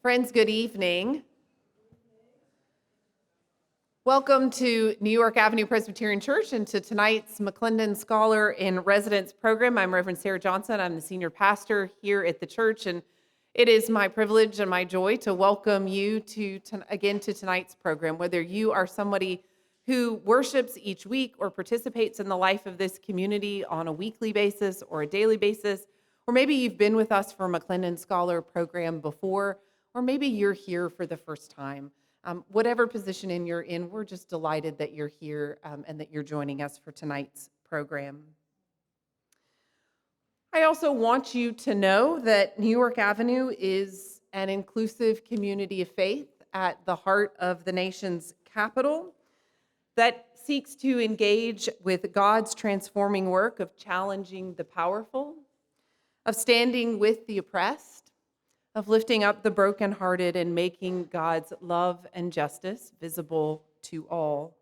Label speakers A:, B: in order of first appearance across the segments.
A: Friends, good evening. Welcome to New York Avenue Presbyterian Church and to tonight's McClendon Scholar in Residence program. I'm Reverend Sarah Johnson. I'm the senior pastor here at the church, and it is my privilege and my joy to welcome you again to tonight's program. Whether you are somebody who worships each week or participates in the life of this community on a weekly basis or a daily basis, or maybe you've been with us for McClendon Scholar program before, or maybe you're here for the first time. Whatever position you're in, we're just delighted that you're here and that you're joining us for tonight's program. I also want you to know that New York Avenue is an inclusive community of faith at the heart of the nation's capital that seeks to engage with God's transforming work of challenging the powerful, of standing with the oppressed, of lifting up the brokenhearted and making God's love and justice visible to all,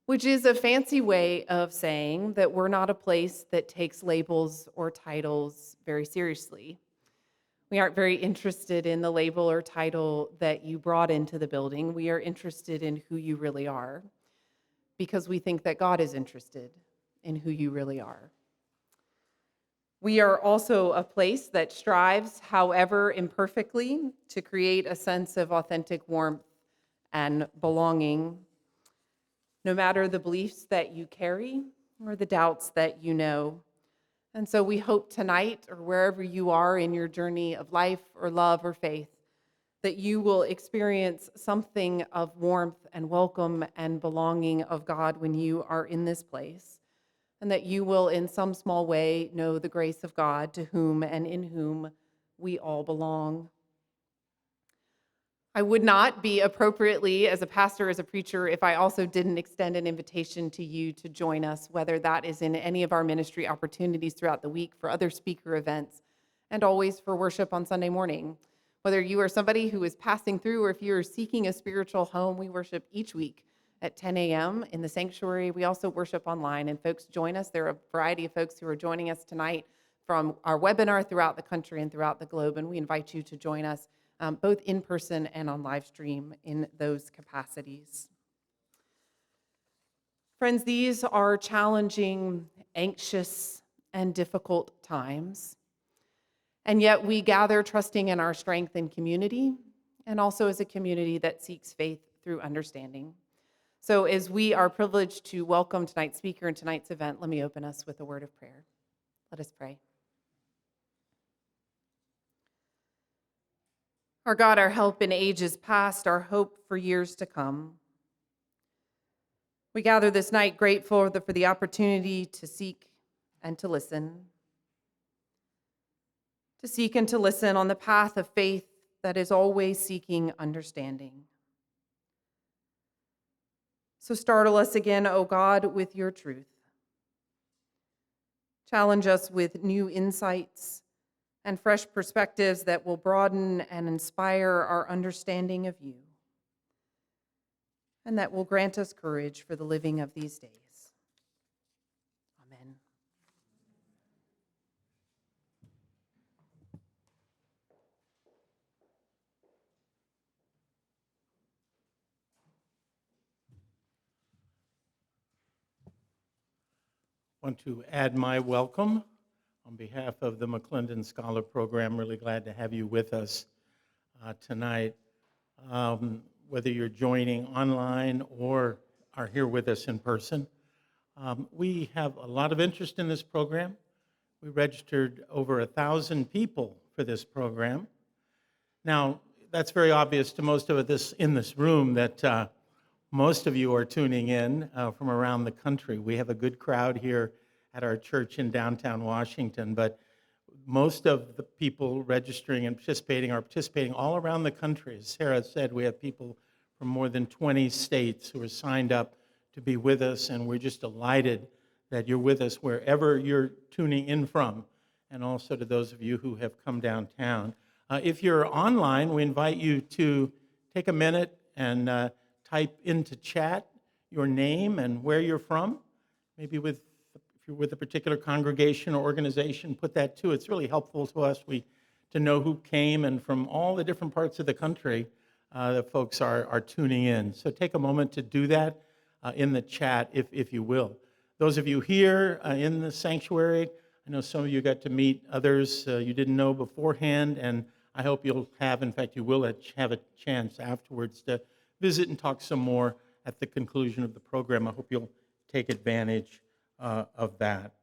A: which is a fancy way of saying that we're not a place that takes labels or titles very seriously. We aren't very interested in the label or title that you brought into the building. We are interested in who you really are, because we think that God is interested in who you really are. We are also a place that strives, however imperfectly, to create a sense of authentic warmth and belonging, no matter the beliefs that you carry or the doubts that you know. And so we hope tonight, or wherever you are in your journey of life or love or faith, that you will experience something of warmth and welcome and belonging of God when you are in this place, and that you will in some small way know the grace of God to whom and in whom we all belong. I would not be appropriately as a pastor, as a preacher, if I also didn't extend an invitation to you to join us, whether that is in any of our ministry opportunities throughout the week, for other speaker events, and always for worship on Sunday morning. Whether you are somebody who is passing through or if you're seeking a spiritual home, we worship each week at 10 a.m. in the sanctuary. We also worship online, and folks join us. There are a variety of folks who are joining us tonight from our webinar throughout the country and throughout the globe, and we invite you to join us both in person and on live stream in those capacities. Friends, these are challenging, anxious, and difficult times, and yet we gather trusting in our strength and community, and also as a community that seeks faith through understanding. So as we are privileged to welcome tonight's speaker and tonight's event, let me open us with a word of prayer. Let us pray. Our God, our help in ages past, our hope for years to come, we gather this night grateful for the opportunity to seek and to listen. To seek and to listen on the path of faith that is always seeking understanding. So startle us again, O God, with your truth. Challenge us with new insights and fresh perspectives that will broaden and inspire our understanding of you, and that will grant us courage for the living of these days. Amen.
B: I want to add my welcome on behalf of the McClendon Scholar Program. Really glad to have you with us tonight. Whether you're joining online or are here with us in person, we have a lot of interest in this program. We registered over 1,000 people for this program. Now, that's very obvious to most of us in this room that most of you are tuning in from around the country. We have a good crowd here at our church in downtown Washington, but most of the people registering and participating are participating all around the country. As Sarah said, we have people from more than 20 states who are signed up to be with us, and we're just delighted that you're with us wherever you're tuning in from, and also to those of you who have come downtown. If you're online, we invite you to take a minute and type into chat your name and where you're from. Maybe if you're with a particular congregation or organization, put that too. It's really helpful to us. We to know who came, and from all the different parts of the country, the folks are tuning in. So take a moment to do that in the chat, if you will. Those of you here in the sanctuary, I know some of you got to meet others you didn't know beforehand, and I hope you'll have, in fact, you will have a chance afterwards to visit and talk some more at the conclusion of the program. I hope you'll take advantage of that.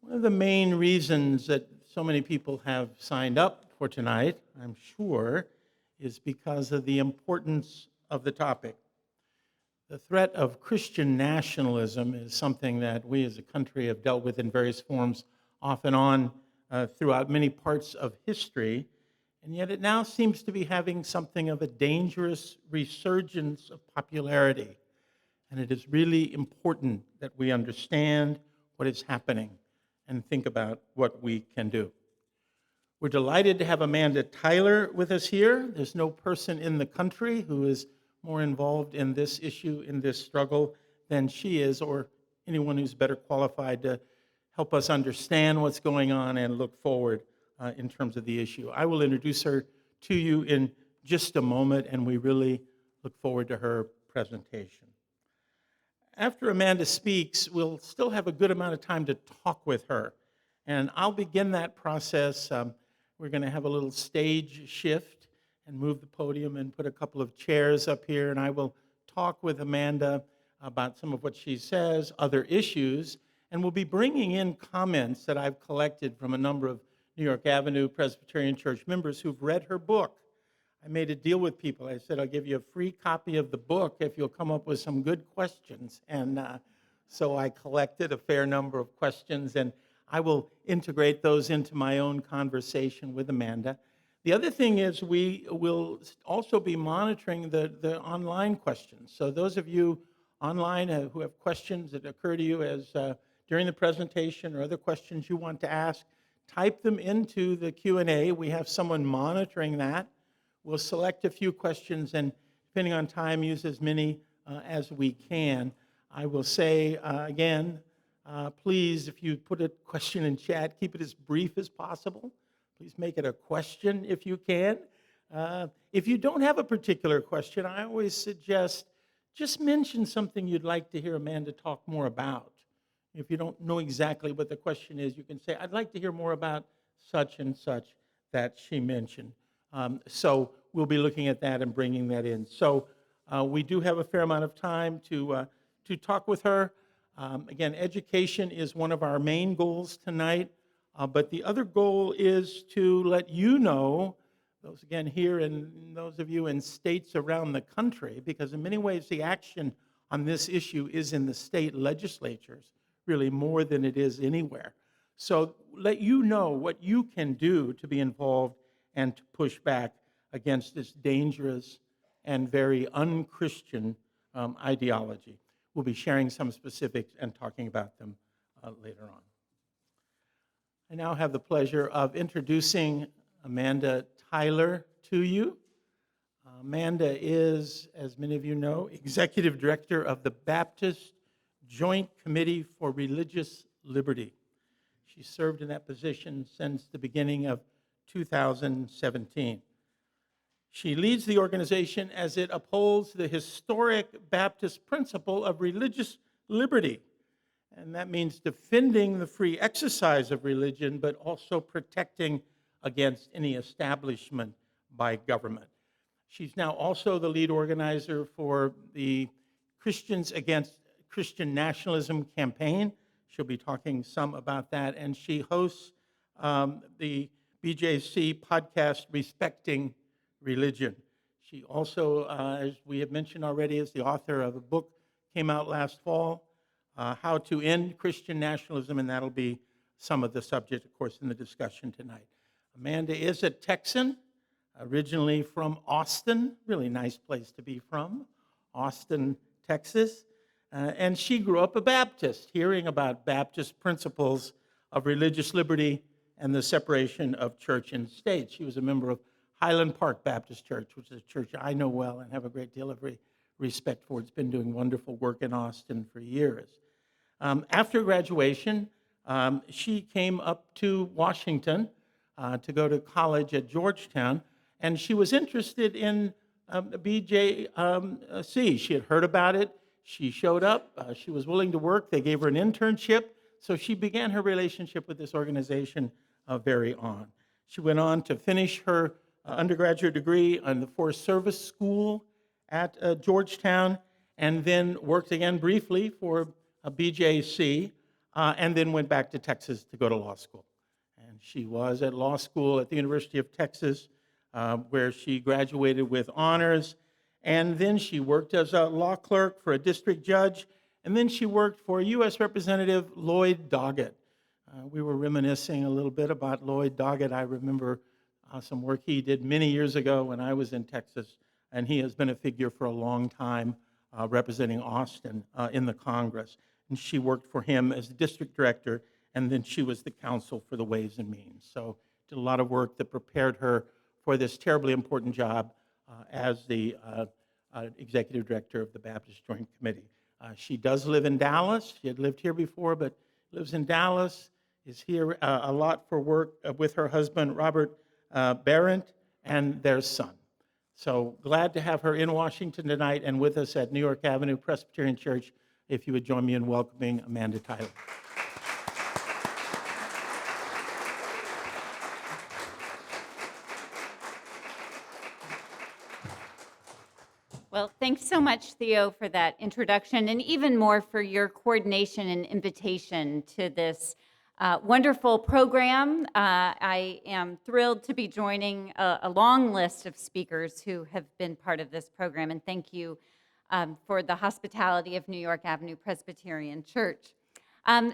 B: One of the main reasons that so many people have signed up for tonight, I'm sure, is because of the importance of the topic. The threat of Christian nationalism is something that we as a country have dealt with in various forms off and on throughout many parts of history, and yet it now seems to be having something of a dangerous resurgence of popularity. And it is really important that we understand what is happening and think about what we can do. We're delighted to have Amanda Tyler with us here. There's no person in the country who is more involved in this issue, in this struggle, than she is, or anyone who's better qualified to help us understand what's going on and look forward in terms of the issue. I will introduce her to you in just a moment, and we really look forward to her presentation. After Amanda speaks, we'll still have a good amount of time to talk with her, and I'll begin that process. We're going to have a little stage shift and move the podium and put a couple of chairs up here, and I will talk with Amanda about some of what she says, other issues, and we'll be bringing in comments that I've collected from a number of New York Avenue Presbyterian Church members who've read her book. I made a deal with people. I said, I'll give you a free copy of the book if you'll come up with some good questions. And so I collected a fair number of questions, and I will integrate those into my own conversation with Amanda. The other thing is we will also be monitoring the online questions. So those of you online who have questions that occur to you as during the presentation or other questions you want to ask, type them into the Q&A. We have someone monitoring that. We'll select a few questions and, depending on time, use as many as we can. I will say again, please, if you put a question in chat, keep it as brief as possible. Please make it a question if you can. If you don't have a particular question, I always suggest just mention something you'd like to hear Amanda talk more about. If you don't know exactly what the question is, you can say, I'd like to hear more about such and such that she mentioned. So we'll be looking at that and bringing that in. So we do have a fair amount of time to talk with her. Again, education is one of our main goals tonight, but the other goal is to let you know, those again here and those of you in states around the country, because in many ways the action on this issue is in the state legislatures, really more than it is anywhere. So let you know what you can do to be involved and to push back against this dangerous and very unchristian ideology. We'll be sharing some specifics and talking about them later on. I now have the pleasure of introducing Amanda Tyler to you. Amanda is, as many of you know, Executive Director of the Baptist Joint Committee for Religious Liberty. She served in that position since the beginning of 2017. She leads the organization as it upholds the historic Baptist principle of religious liberty. And that means defending the free exercise of religion, but also protecting against any establishment by government. She's now also the lead organizer for the Christians Against Christian Nationalism campaign. She'll be talking some about that. And she hosts the BJC podcast, Respecting Religion. She also, as we have mentioned already, is the author of a book came out last fall, How to End Christian Nationalism, and that'll be some of the subject, of course, in the discussion tonight. Amanda is a Texan, originally from Austin, really nice place to be from, Austin, Texas. And she grew up a Baptist, hearing about Baptist principles of religious liberty and the separation of church and state. She was a member of Highland Park Baptist Church, which is a church I know well and have a great deal of respect for. It's been doing wonderful work in Austin for years. After graduation, she came up to Washington to go to college at Georgetown, and she was interested in BJC. She had heard about it. She showed up. She was willing to work. They gave her an internship. So she began her relationship with this organization very on. She went on to finish her undergraduate degree on the Forest Service School at Georgetown, and then worked again briefly for BJC, and then went back to Texas to go to law school. And she was at law school at the University of Texas, where she graduated with honors. And then she worked as a law clerk for a district judge. And then she worked for U.S. Representative Lloyd Doggett. We were reminiscing a little bit about Lloyd Doggett. I remember some work he did many years ago when I was in Texas. And he has been a figure for a long time representing Austin in the Congress. And she worked for him as the district director, and then she was the counsel for the Ways and Means. So did a lot of work that prepared her for this terribly important job as the executive director of the Baptist Joint Committee. She does live in Dallas. She had lived here before, but lives in Dallas, is here a lot for work with her husband, Robert Barrett, and their son. So glad to have her in Washington tonight and with us at New York Avenue Presbyterian Church. If you would join me in welcoming Amanda Tyler.
C: Well, thanks so much, Theo, for that introduction, and even more for your coordination and invitation to this wonderful program. I am thrilled to be joining a long list of speakers who have been part of this program, and thank you for the hospitality of New York Avenue Presbyterian Church.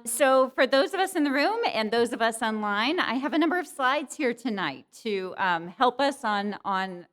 C: So for those of us in the room and those of us online, I have a number of slides here tonight to help us on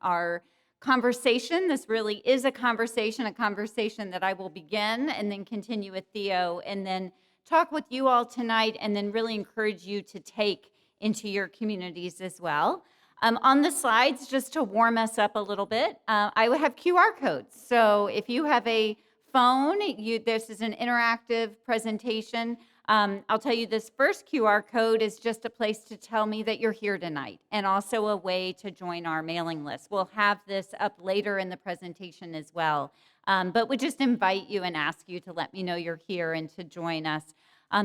C: our conversation. This really is a conversation that I will begin and then continue with Theo, and then talk with you all tonight, and then really encourage you to take into your communities as well. On the slides, just to warm us up a little bit, I will have QR codes. So if you have a phone, this is an interactive presentation. I'll tell you, this first QR code is just a place to tell me that you're here tonight, and also a way to join our mailing list. We'll have this up later in the presentation as well, but we just invite you and ask you to let me know you're here and to join us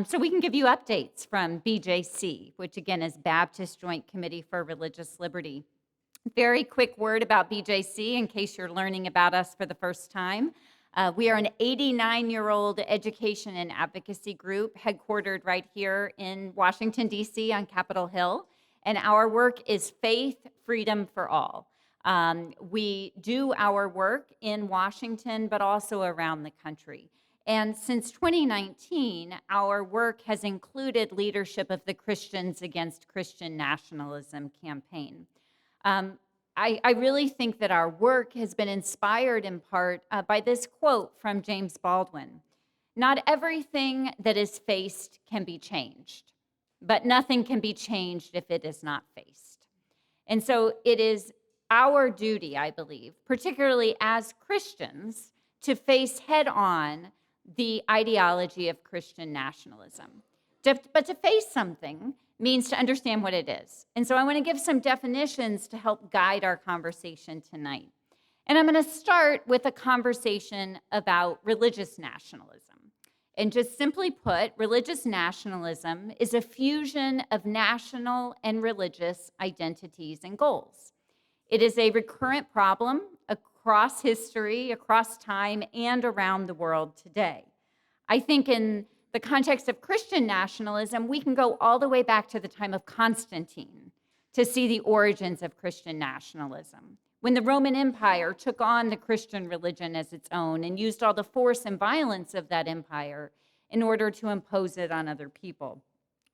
C: so we can give you updates from BJC, which again is Baptist Joint Committee for Religious Liberty. Very quick word about BJC in case you're learning about us for the first time. We are an 89-year-old education and advocacy group headquartered right here in Washington, D.C. on Capitol Hill, and our work is faith, freedom for all. We do our work in Washington, but also around the country. And since 2019, our work has included leadership of the Christians Against Christian Nationalism campaign. I really think that our work has been inspired in part by this quote from James Baldwin. "Not everything that is faced can be changed, but nothing can be changed if it is not faced." And so it is our duty, I believe, particularly as Christians, to face head on the ideology of Christian nationalism. But to face something means to understand what it is. And so I want to give some definitions to help guide our conversation tonight. And I'm going to start with a conversation about religious nationalism. And just simply put, religious nationalism is a fusion of national and religious identities and goals. It is a recurrent problem across history, across time, and around the world today. I think in the context of Christian nationalism, we can go all the way back to the time of Constantine to see the origins of Christian nationalism, when the Roman Empire took on the Christian religion as its own and used all the force and violence of that empire in order to impose it on other people.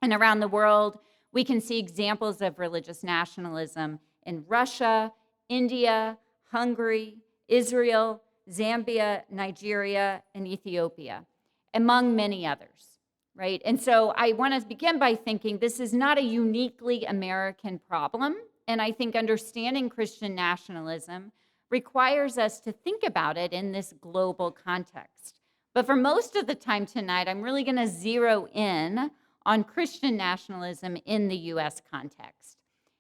C: And around the world, we can see examples of religious nationalism in Russia, India, Hungary, Israel, Zambia, Nigeria, and Ethiopia, among many others, right? And so I want to begin by thinking this is not a uniquely American problem, and I think understanding Christian nationalism requires us to think about it in this global context. But for most of the time tonight, I'm really going to zero in on Christian nationalism in the U.S. context.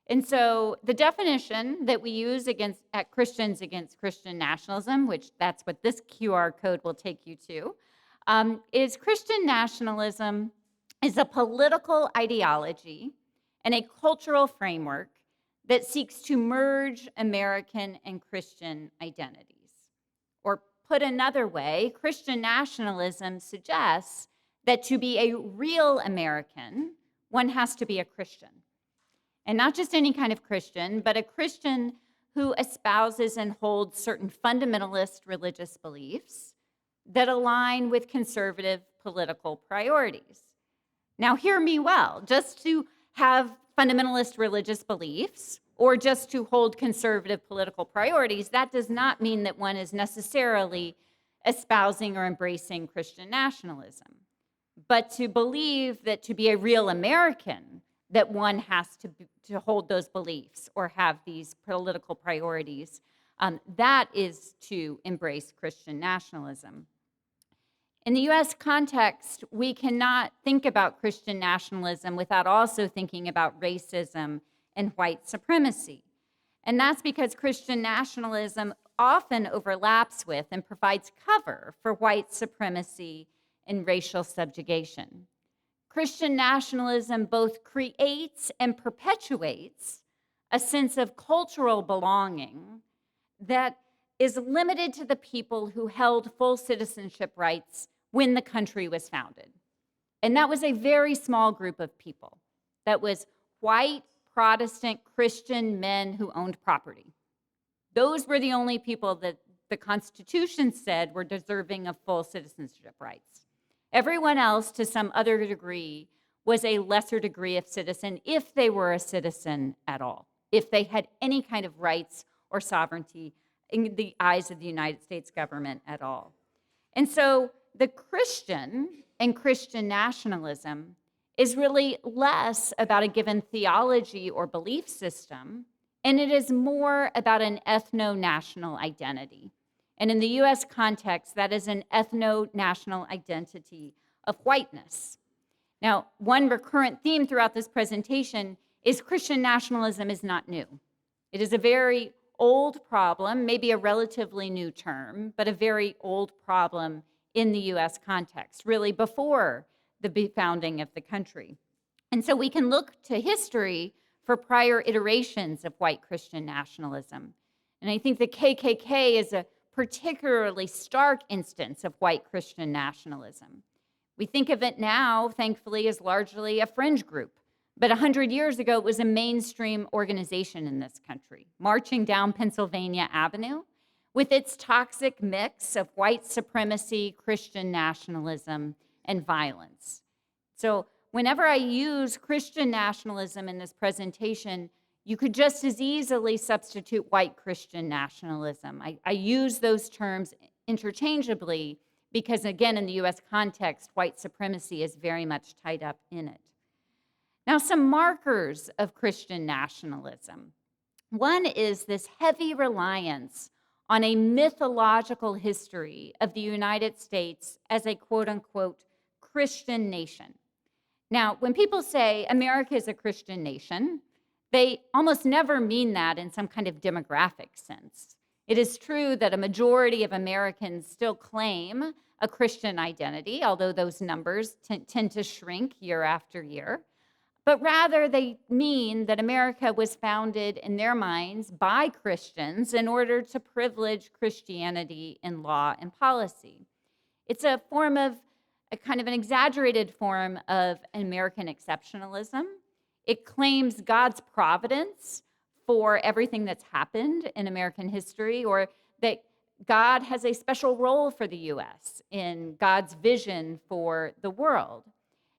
C: And so the definition that we use at Christians Against Christian Nationalism, which that's what this QR code will take you to, is Christian nationalism is a political ideology and a cultural framework that seeks to merge American and Christian identities. Or put another way, Christian nationalism suggests that to be a real American, one has to be a Christian. And not just any kind of Christian, but a Christian who espouses and holds certain fundamentalist religious beliefs that align with conservative political priorities. Now, hear me well. Just to have fundamentalist religious beliefs or just to hold conservative political priorities, that does not mean that one is necessarily espousing or embracing Christian nationalism. But to believe that to be a real American, that one has to hold those beliefs or have these political priorities, that is to embrace Christian nationalism. In the U.S. context, we cannot think about Christian nationalism without also thinking about racism and white supremacy. And that's because Christian nationalism often overlaps with and provides cover for white supremacy and racial subjugation. Christian nationalism both creates and perpetuates a sense of cultural belonging that is limited to the people who held full citizenship rights when the country was founded. And that was a very small group of people. That was white, Protestant, Christian men who owned property. Those were the only people that the Constitution said were deserving of full citizenship rights. Everyone else, to some other degree, was a lesser degree of citizen if they were a citizen at all, if they had any kind of rights or sovereignty in the eyes of the United States government at all. And so the Christian and Christian nationalism is really less about a given theology or belief system, and it is more about an ethno-national identity. And in the U.S. context, that is an ethno-national identity of whiteness. Now, one recurrent theme throughout this presentation is Christian nationalism is not new. It is a very old problem, maybe a relatively new term, but a very old problem in the U.S. context, really before the founding of the country. And so we can look to history for prior iterations of white Christian nationalism. And I think the KKK is a particularly stark instance of white Christian nationalism. We think of it now, thankfully, as largely a fringe group. But 100 years ago, it was a mainstream organization in this country, marching down Pennsylvania Avenue with its toxic mix of white supremacy, Christian nationalism, and violence. So whenever I use Christian nationalism in this presentation, you could just as easily substitute white Christian nationalism. I use those terms interchangeably because, again, in the U.S. context, white supremacy is very much tied up in it. Now, some markers of Christian nationalism. One is this heavy reliance on a mythological history of the United States as a quote-unquote Christian nation. Now, when people say America is a Christian nation, they almost never mean that in some kind of demographic sense. It is true that a majority of Americans still claim a Christian identity, although those numbers tend to shrink year after year. But rather, they mean that America was founded in their minds by Christians in order to privilege Christianity in law and policy. It's a form of, a kind of an exaggerated form of American exceptionalism. It claims God's providence for everything that's happened in American history, or that God has a special role for the U.S. in God's vision for the world.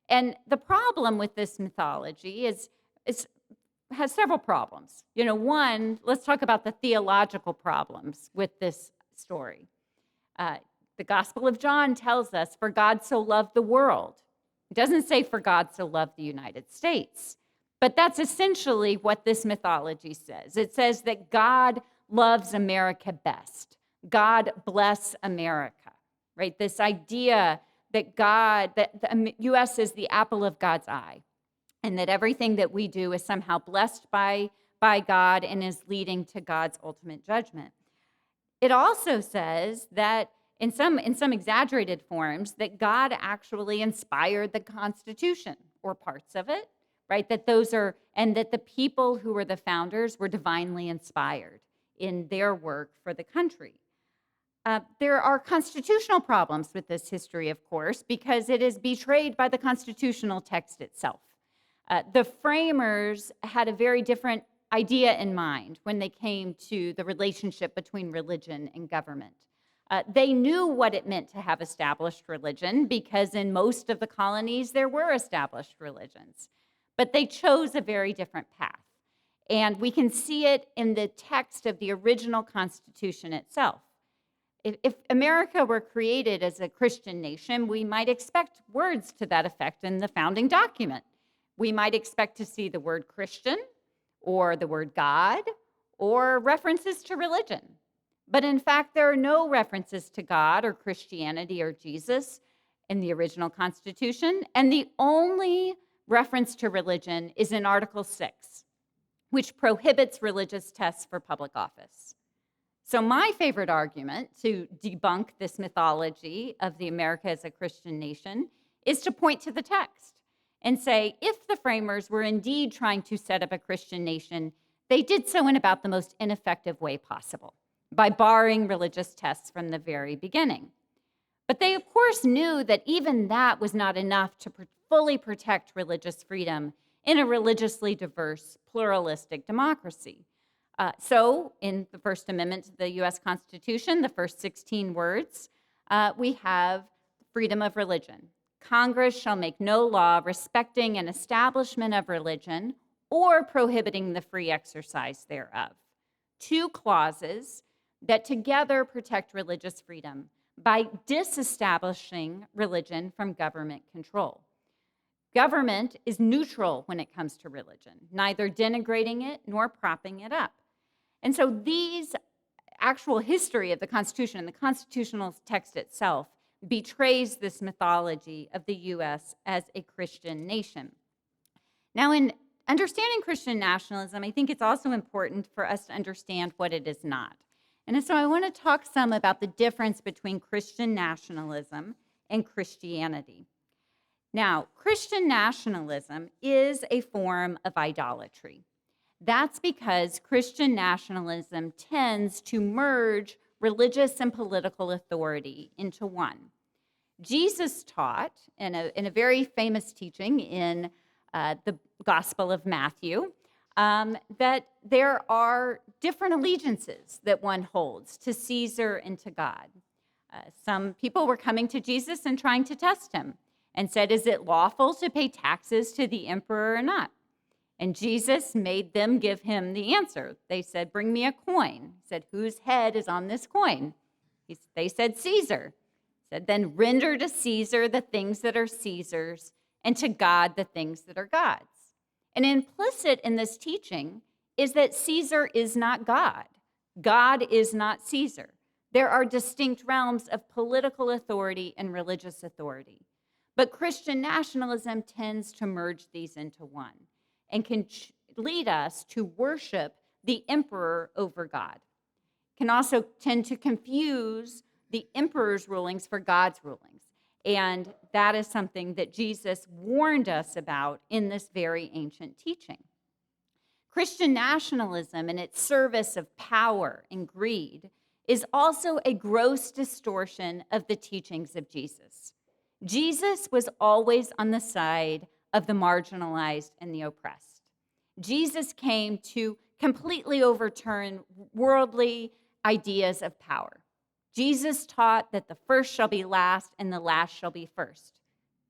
C: And the problem with this mythology has several problems. One, let's talk about the theological problems with this story. The Gospel of John tells us, for God so loved the world. It doesn't say for God so loved the United States. But that's essentially what this mythology says. It says that God loves America best. God bless America, right? This idea that the U.S. is the apple of God's eye. and that everything that we do is somehow blessed by God and is leading to God's ultimate judgment. It also says that in some exaggerated forms that God actually inspired the Constitution or parts of it, right? And that the people who were the founders were divinely inspired in their work for the country. There are constitutional problems with this history, of course, because it is betrayed by the constitutional text itself. The framers had a very different idea in mind when they came to the relationship between religion and government. They knew what it meant to have established religion because in most of the colonies there were established religions, but they chose a very different path. And we can see it in the text of the original Constitution itself. If America were created as a Christian nation, we might expect words to that effect in the founding document. We might expect to see the word Christian or the word God or references to religion. But in fact, there are no references to God or Christianity or Jesus in the original Constitution, and the only reference to religion is in Article 6, which prohibits religious tests for public office. So my favorite argument to debunk this mythology of the America as a Christian nation is to point to the text and say, if the framers were indeed trying to set up a Christian nation, they did so in about the most ineffective way possible, by barring religious tests from the very beginning. But they, of course, knew that even that was not enough to fully protect religious freedom in a religiously diverse, pluralistic democracy. So in the First Amendment to the U.S. Constitution, the first 16 words, we have freedom of religion. Congress shall make no law respecting an establishment of religion or prohibiting the free exercise thereof. Two clauses that together protect religious freedom by disestablishing religion from government control. Government is neutral when it comes to religion, neither denigrating it nor propping it up. And so these actual history of the Constitution and the constitutional text itself betrays this mythology of the U.S. as a Christian nation. Now, in understanding Christian nationalism, I think it's also important for us to understand what it is not. And so I want to talk some about the difference between Christian nationalism and Christianity. Now, Christian nationalism is a form of idolatry. That's because Christian nationalism tends to merge religious and political authority into one. Jesus taught in a very famous teaching in the Gospel of Matthew that there are different allegiances that one holds to Caesar and to God. Some people were coming to Jesus and trying to test him and said, is it lawful to pay taxes to the emperor or not? And Jesus made them give him the answer. They said, bring me a coin. He said, whose head is on this coin? They said, Caesar. He said, then render to Caesar the things that are Caesar's, and to God the things that are God's. And implicit in this teaching is that Caesar is not God. God is not Caesar. There are distinct realms of political authority and religious authority. But Christian nationalism tends to merge these into one and can lead us to worship the emperor over God. It can also tend to confuse the emperor's rulings for God's rulings. And that is something that Jesus warned us about in this very ancient teaching. Christian nationalism and its service of power and greed is also a gross distortion of the teachings of Jesus. Jesus was always on the side of the marginalized and the oppressed. Jesus came to completely overturn worldly ideas of power. Jesus taught that the first shall be last and the last shall be first.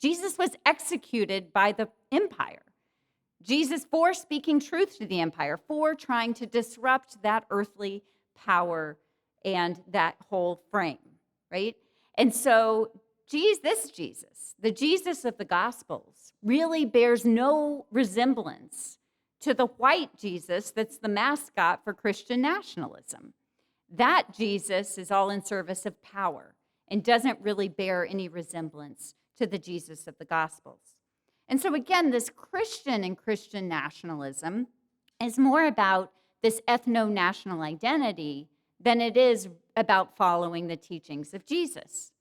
C: Jesus was executed by the empire. Jesus for speaking truth to the empire, for trying to disrupt that earthly power and that whole frame, right? And so this Jesus, the Jesus of the Gospels, really bears no resemblance to the white Jesus that's the mascot for Christian nationalism. That Jesus is all in service of power and doesn't really bear any resemblance to the Jesus of the Gospels. And so again, this Christian and Christian nationalism is more about this ethno-national identity than it is about following the teachings of Jesus.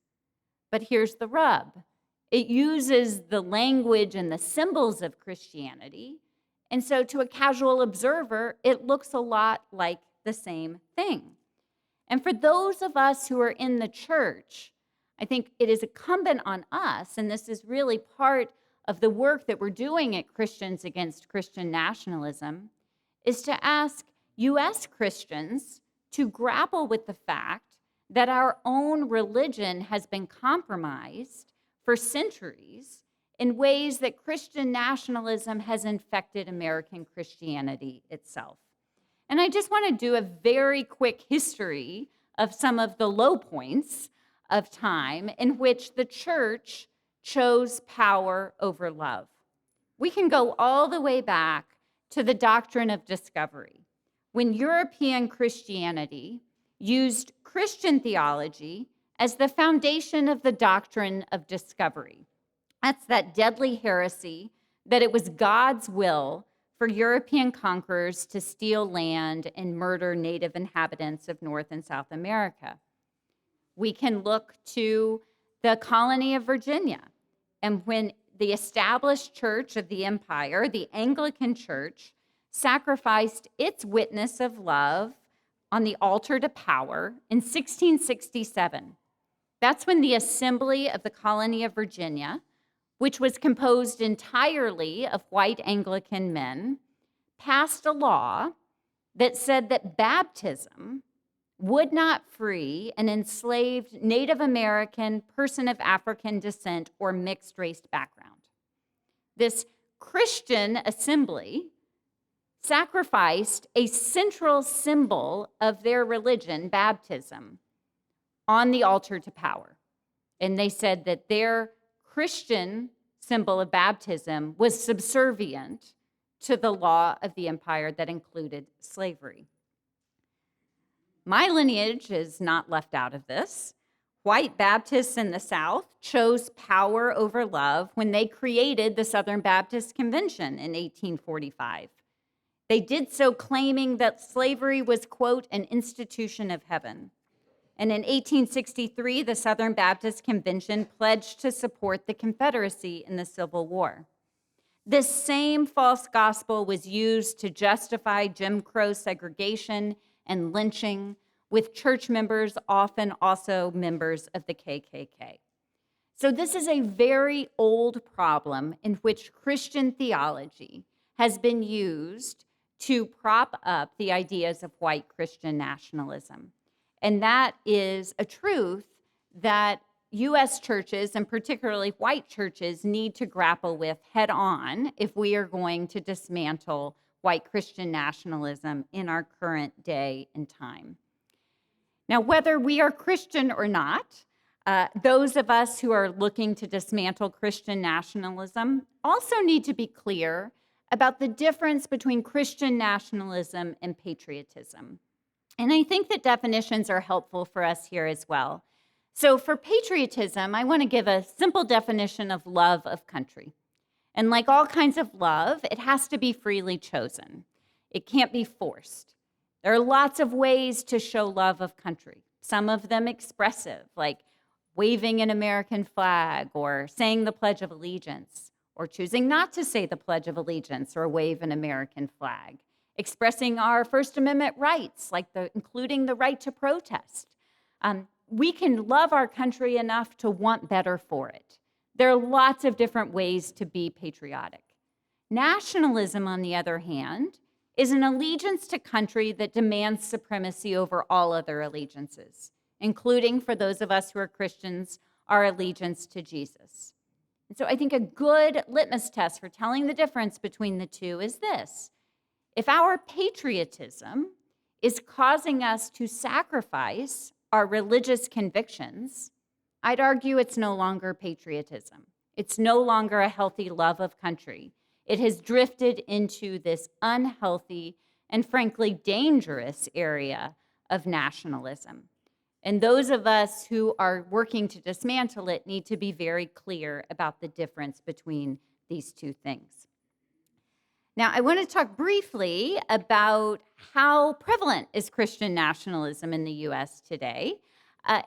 C: But here's the rub. It uses the language and the symbols of Christianity, and so to a casual observer, it looks a lot like the same thing. And for those of us who are in the church, I think it is incumbent on us, and this is really part of the work that we're doing at Christians Against Christian Nationalism, is to ask U.S. Christians to grapple with the fact that our own religion has been compromised for centuries in ways that Christian nationalism has infected American Christianity itself. And I just want to do a very quick history of some of the low points of time in which the church chose power over love. We can go all the way back to the doctrine of discovery, when European Christianity used Christian theology as the foundation of the doctrine of discovery. That's that deadly heresy that it was God's will for European conquerors to steal land and murder native inhabitants of North and South America. We can look to the colony of Virginia, and when the established church of the empire, the Anglican Church, sacrificed its witness of love on the altar to power in 1667. That's when the Assembly of the Colony of Virginia, which was composed entirely of white Anglican men, passed a law that said that baptism would not free an enslaved Native American, person of African descent, or mixed race background. This Christian assembly sacrificed a central symbol of their religion, baptism, on the altar to power. And they said that their Christian symbol of baptism was subservient to the law of the empire that included slavery. My lineage is not left out of this. White Baptists in the South chose power over love when they created the Southern Baptist Convention in 1845. They did so claiming that slavery was, quote, an institution of heaven. And in 1863, the Southern Baptist Convention pledged to support the Confederacy in the Civil War. This same false gospel was used to justify Jim Crow segregation and lynching, with church members often also members of the KKK. So this is a very old problem in which Christian theology has been used to prop up the ideas of white Christian nationalism. And that is a truth that U.S. churches, and particularly white churches, need to grapple with head on if we are going to dismantle white Christian nationalism in our current day and time. Now, whether we are Christian or not, those of us who are looking to dismantle Christian nationalism also need to be clear about the difference between Christian nationalism and patriotism. And I think that definitions are helpful for us here as well. So for patriotism, I want to give a simple definition of love of country. And like all kinds of love, it has to be freely chosen. It can't be forced. There are lots of ways to show love of country, some of them expressive, like waving an American flag or saying the Pledge of Allegiance, or choosing not to say the Pledge of Allegiance or wave an American flag, expressing our First Amendment rights, like including the right to protest. We can love our country enough to want better for it. There are lots of different ways to be patriotic. Nationalism, on the other hand, is an allegiance to country that demands supremacy over all other allegiances, including, for those of us who are Christians, our allegiance to Jesus. And so I think a good litmus test for telling the difference between the two is this. If our patriotism is causing us to sacrifice our religious convictions, I'd argue it's no longer patriotism. It's no longer a healthy love of country. It has drifted into this unhealthy and frankly dangerous area of nationalism. And those of us who are working to dismantle it need to be very clear about the difference between these two things. Now, I want to talk briefly about how prevalent is Christian nationalism in the U.S. today.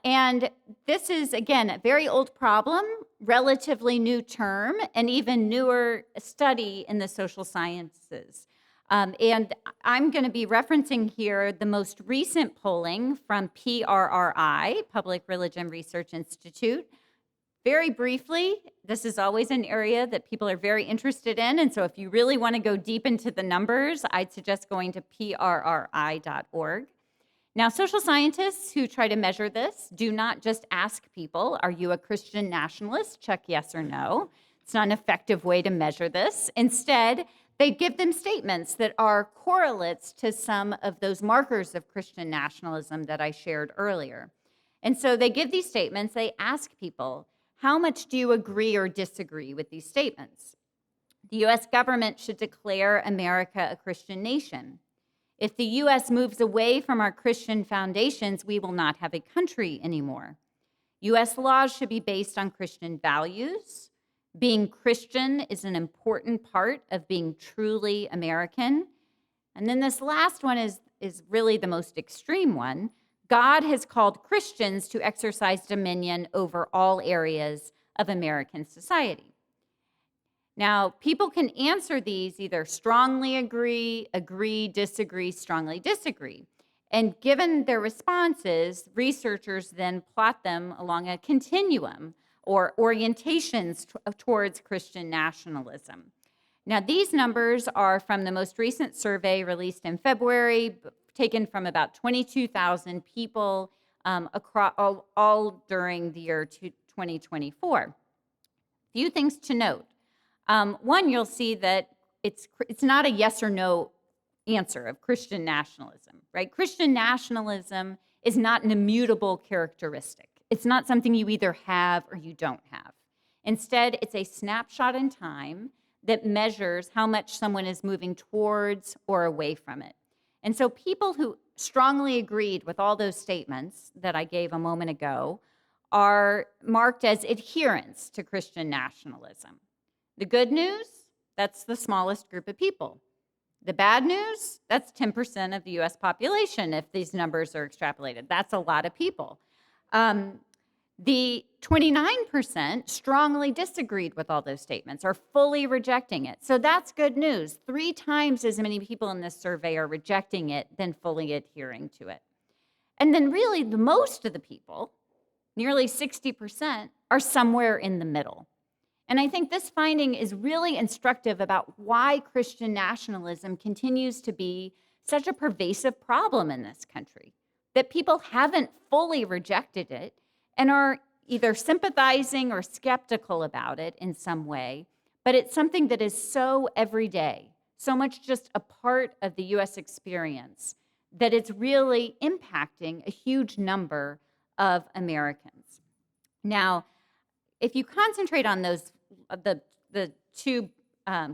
C: And this is, again, a very old problem, relatively new term, and even newer study in the social sciences. And I'm going to be referencing here the most recent polling from PRRI, Public Religion Research Institute. Very briefly, this is always an area that people are very interested in, and so if you really want to go deep into the numbers, I'd suggest going to prri.org. Now, social scientists who try to measure this do not just ask people, are you a Christian nationalist? Check yes or no. It's not an effective way to measure this. Instead, they give them statements that are correlates to some of those markers of Christian nationalism that I shared earlier. And so they give these statements, they ask people, how much do you agree or disagree with these statements? The U.S. government should declare America a Christian nation. If the U.S. moves away from our Christian foundations, we will not have a country anymore. U.S. laws should be based on Christian values. Being Christian is an important part of being truly American. And then this last one is really the most extreme one. God has called Christians to exercise dominion over all areas of American society. Now, people can answer these either strongly agree, disagree, strongly disagree. And given their responses, researchers then plot them along a continuum or orientations towards Christian nationalism. Now, these numbers are from the most recent survey released in February, taken from about 22,000 people across all during the year 2024. Few things to note. One, you'll see that it's not a yes or no answer of Christian nationalism, right? Christian nationalism is not an immutable characteristic. It's not something you either have or you don't have. Instead, it's a snapshot in time that measures how much someone is moving towards or away from it. And so people who strongly agreed with all those statements that I gave a moment ago are marked as adherents to Christian nationalism. The good news, that's the smallest group of people. The bad news, that's 10% of the US population if these numbers are extrapolated. That's a lot of people. The 29% strongly disagreed with all those statements, are fully rejecting it. So that's good news. 3 times as many people in this survey are rejecting it than fully adhering to it. And then really the most of the people, nearly 60%, are somewhere in the middle. And I think this finding is really instructive about why Christian nationalism continues to be such a pervasive problem in this country, that people haven't fully rejected it and are either sympathizing or skeptical about it in some way, but it's something that is so everyday, so much just a part of the U.S. experience, that it's really impacting a huge number of Americans. Now, if you concentrate on those, the two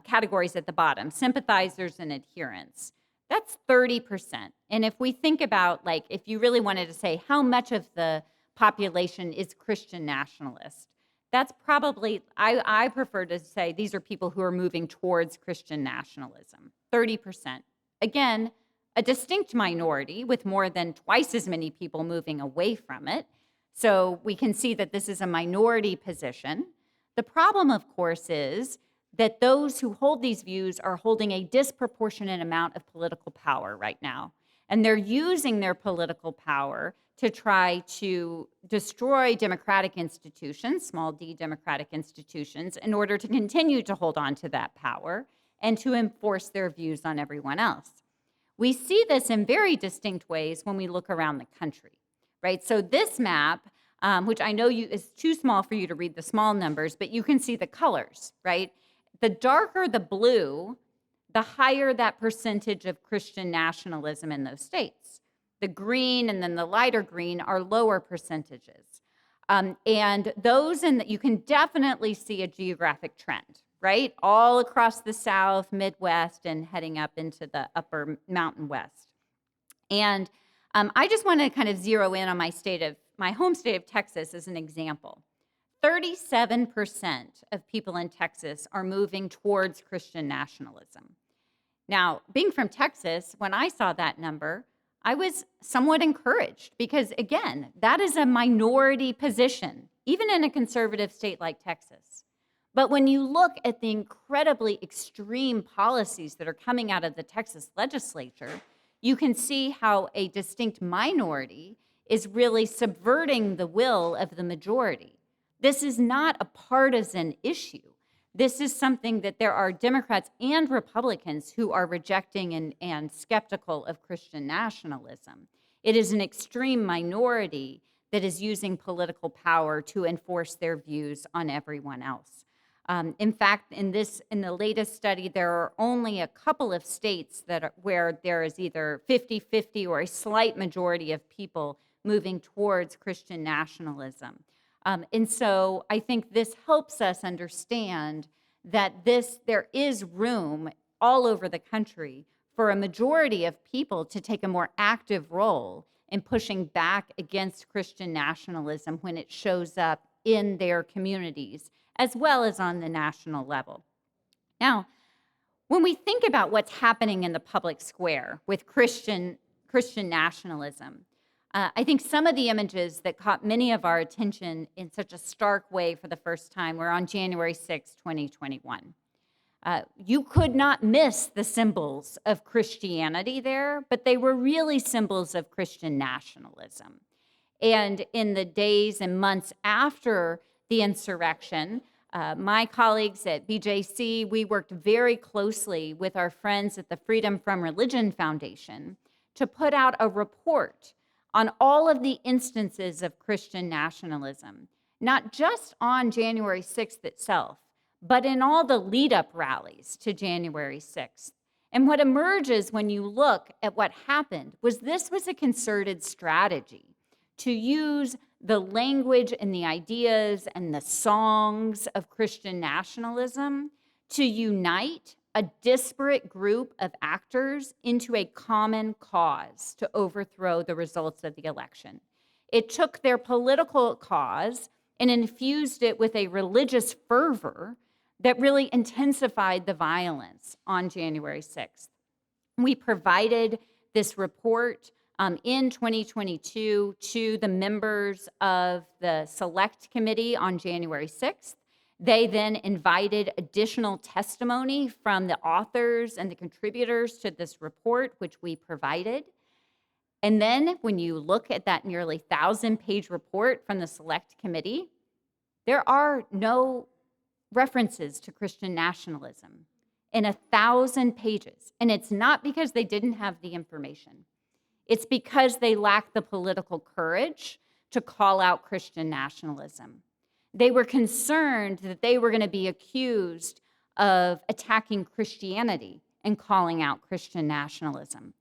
C: categories at the bottom, sympathizers and adherents, that's 30%. And if we think about, like, if you really wanted to say how much of the population is Christian nationalist, that's probably, I prefer to say these are people who are moving towards Christian nationalism, 30%. Again, a distinct minority with more than twice as many people moving away from it. So we can see that this is a minority position. The problem, of course, is that those who hold these views are holding a disproportionate amount of political power right now. And they're using their political power to try to destroy democratic institutions, small d democratic institutions, in order to continue to hold on to that power and to enforce their views on everyone else. We see this in very distinct ways when we look around the country, right? So this map, which I know is too small for you to read the small numbers, but you can see the colors, right? The darker the blue, the higher that percentage of Christian nationalism in those states. The green and then the lighter green are lower percentages. And those you can definitely see a geographic trend, right? All across the South, Midwest, and heading up into the upper Mountain West. And I just want to kind of zero in on my home state of Texas as an example. 37% of people in Texas are moving towards Christian nationalism. Now, being from Texas, when I saw that number, I was somewhat encouraged because, again, that is a minority position, even in a conservative state like Texas. But when you look at the incredibly extreme policies that are coming out of the Texas legislature, you can see how a distinct minority is really subverting the will of the majority. This is not a partisan issue. This is something that there are Democrats and Republicans who are rejecting and skeptical of Christian nationalism. It is an extreme minority that is using political power to enforce their views on everyone else. In fact, in the latest study, there are only a couple of states where there is either 50-50 or a slight majority of people moving towards Christian nationalism. And so I think this helps us understand that there is room all over the country for a majority of people to take a more active role in pushing back against Christian nationalism when it shows up in their communities, as well as on the national level. Now, when we think about what's happening in the public square with Christian nationalism, I think some of the images that caught many of our attention in such a stark way for the first time were on January 6, 2021. You could not miss the symbols of Christianity there, but they were really symbols of Christian nationalism. And in the days and months after the insurrection, my colleagues at BJC, we worked very closely with our friends at the Freedom from Religion Foundation to put out a report on all of the instances of Christian nationalism, not just on January 6th itself, but in all the lead-up rallies to January 6th. And what emerges when you look at what happened was this was a concerted strategy to use the language and the ideas and the songs of Christian nationalism to unite a disparate group of actors into a common cause to overthrow the results of the election. It took their political cause and infused it with a religious fervor that really intensified the violence on January 6th. We provided this report in 2022 to the members of the Select Committee on January 6th. They then invited additional testimony from the authors and the contributors to this report, which we provided. And then when you look at that nearly 1,000-page report from the Select Committee, there are no references to Christian nationalism in 1,000 pages. And it's not because they didn't have the information. It's because they lacked the political courage to call out Christian nationalism. They were concerned that they were going to be accused of attacking Christianity and calling out Christian nationalism.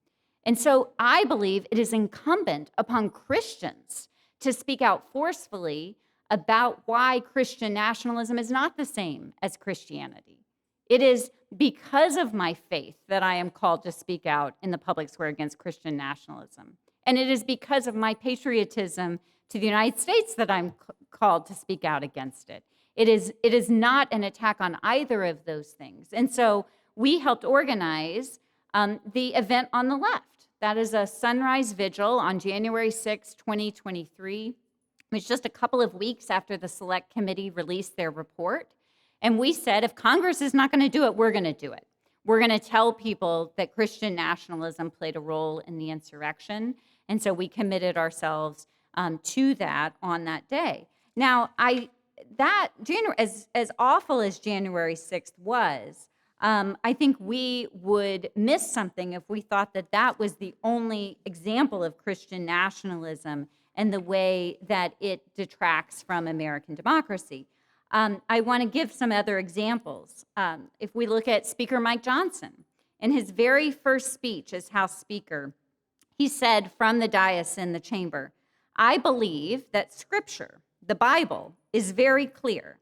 C: And so I believe it is incumbent upon Christians to speak out forcefully about why Christian nationalism is not the same as Christianity. It is because of my faith that I am called to speak out in the public square against Christian nationalism. And it is because of my patriotism to the United States that I'm called to speak out against it. It is not an attack on either of those things. And so we helped organize the event on the left. That is a sunrise vigil on January 6, 2023. It was just a couple of weeks after the Select Committee released their report. And we said, if Congress is not going to do it, we're going to do it. We're going to tell people that Christian nationalism played a role in the insurrection. And so we committed ourselves to that on that day. Now, as awful as January 6th was, I think we would miss something if we thought that that was the only example of Christian nationalism and the way that it detracts from American democracy. I want to give some other examples. If we look at Speaker Mike Johnson, in his very first speech as House Speaker, he said from the dais in the chamber, "I believe that Scripture, the Bible, is very clear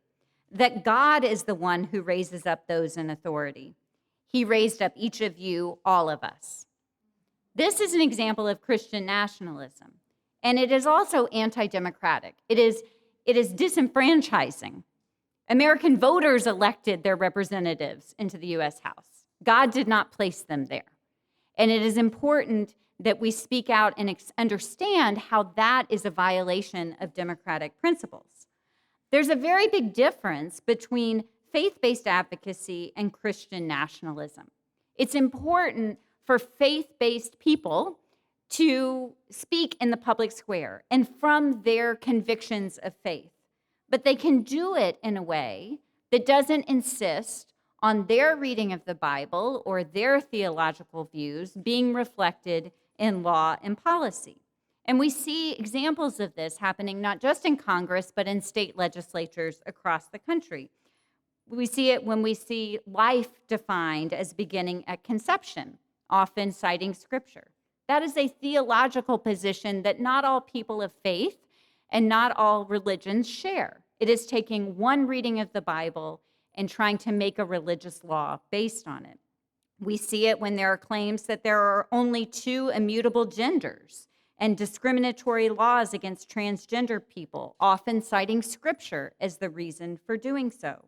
C: that God is the one who raises up those in authority. He raised up each of you, all of us." This is an example of Christian nationalism, and it is also anti-democratic. It is it is disenfranchising. American voters elected their representatives into the U.S. House. God did not place them there. And it is important that we speak out and understand how that is a violation of democratic principles. There's a very big difference between faith-based advocacy and Christian nationalism. It's important for faith-based people to speak in the public square and from their convictions of faith. But they can do it in a way that doesn't insist on their reading of the Bible or their theological views being reflected in law and policy. And we see examples of this happening not just in Congress, but in state legislatures across the country. We see it when we see life defined as beginning at conception, often citing Scripture. That is a theological position that not all people of faith and not all religions share. It is taking one reading of the Bible and trying to make a religious law based on it. We see it when there are claims that there are only two immutable genders and discriminatory laws against transgender people, often citing Scripture as the reason for doing so.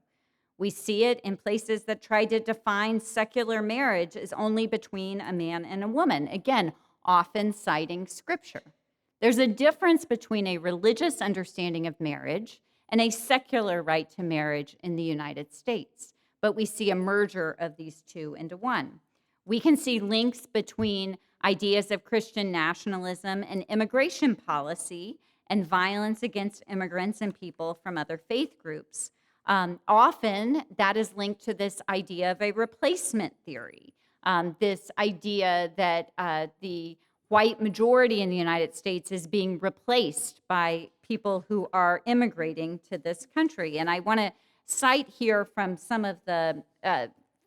C: We see it in places that try to define secular marriage as only between a man and a woman, again, often citing Scripture. There's a difference between a religious understanding of marriage and a secular right to marriage in the United States, but we see a merger of these two into one. We can see links between ideas of Christian nationalism and immigration policy and violence against immigrants and people from other faith groups. Often that is linked to this idea of a replacement theory, this idea that the white majority in the United States is being replaced by people who are immigrating to this country. And I want to cite here from some of the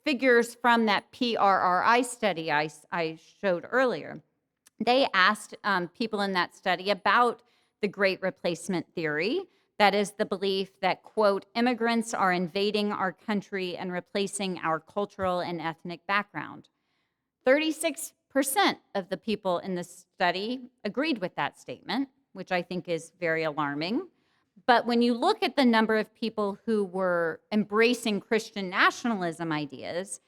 C: figures from that PRRI study I showed earlier. They asked people in that study about the Great Replacement theory. That is the belief that, quote, immigrants are invading our country and replacing our cultural and ethnic background. 36% of the people in the study agreed with that statement, which I think is very alarming. But when you look at the number of people who were embracing Christian nationalism ideas,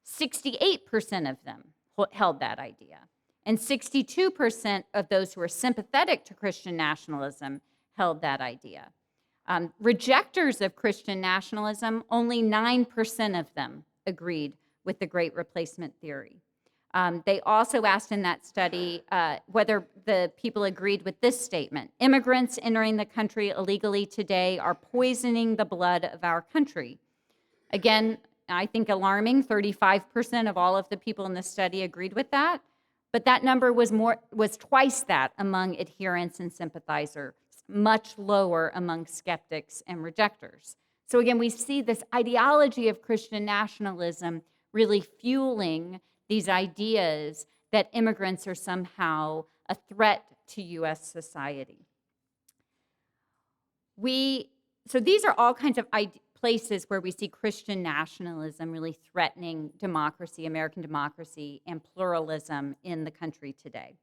C: 68% of them held that idea. And 62% of those who were sympathetic to Christian nationalism held that idea. Rejectors of Christian nationalism, only 9% of them agreed with the Great Replacement theory. They also asked in that study whether the people agreed with this statement: immigrants entering the country illegally today are poisoning the blood of our country. Again, I think alarming, 35% of all of the people in the study agreed with that, but that number was twice that among adherents and sympathizers, much lower among skeptics and rejectors. So again, we see this ideology of Christian nationalism really fueling these ideas that immigrants are somehow a threat to U.S. society. So these are all kinds of places where we see Christian nationalism really threatening democracy, American democracy, and pluralism in the country today.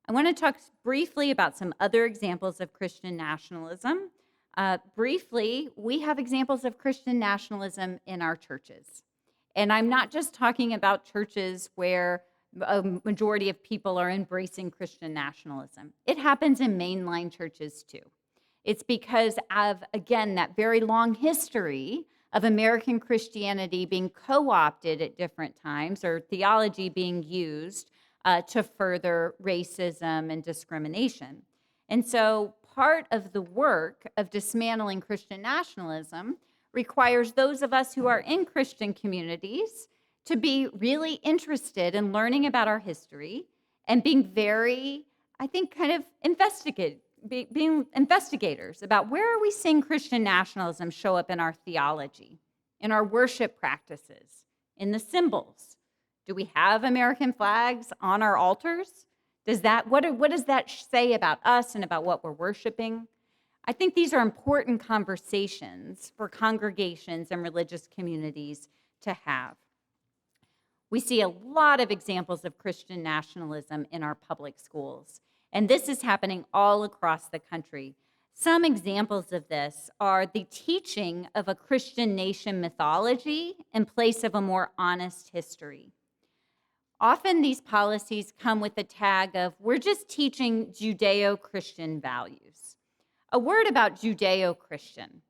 C: I want to talk briefly about some other examples of Christian nationalism. Briefly, we have examples of Christian nationalism in our churches. And I'm not just talking about churches where a majority of people are embracing Christian nationalism. It happens in mainline churches too. It's because of, again, that very long history of American Christianity being co-opted at different times, or theology being used to further racism and discrimination. And so part of the work of dismantling Christian nationalism requires those of us who are in Christian communities to be really interested in learning about our history and being very, I think, kind of being investigators about where are we seeing Christian nationalism show up in our theology, in our worship practices, in the symbols. Do we have American flags on our altars? What does that say about us and about what we're worshiping? I think these are important conversations for congregations and religious communities to have. We see a lot of examples of Christian nationalism in our public schools, and this is happening all across the country. Some examples of this are the teaching of a Christian nation mythology in place of a more honest history. Often these policies come with the tag of, we're just teaching Judeo-Christian values. A word about Judeo-Christian.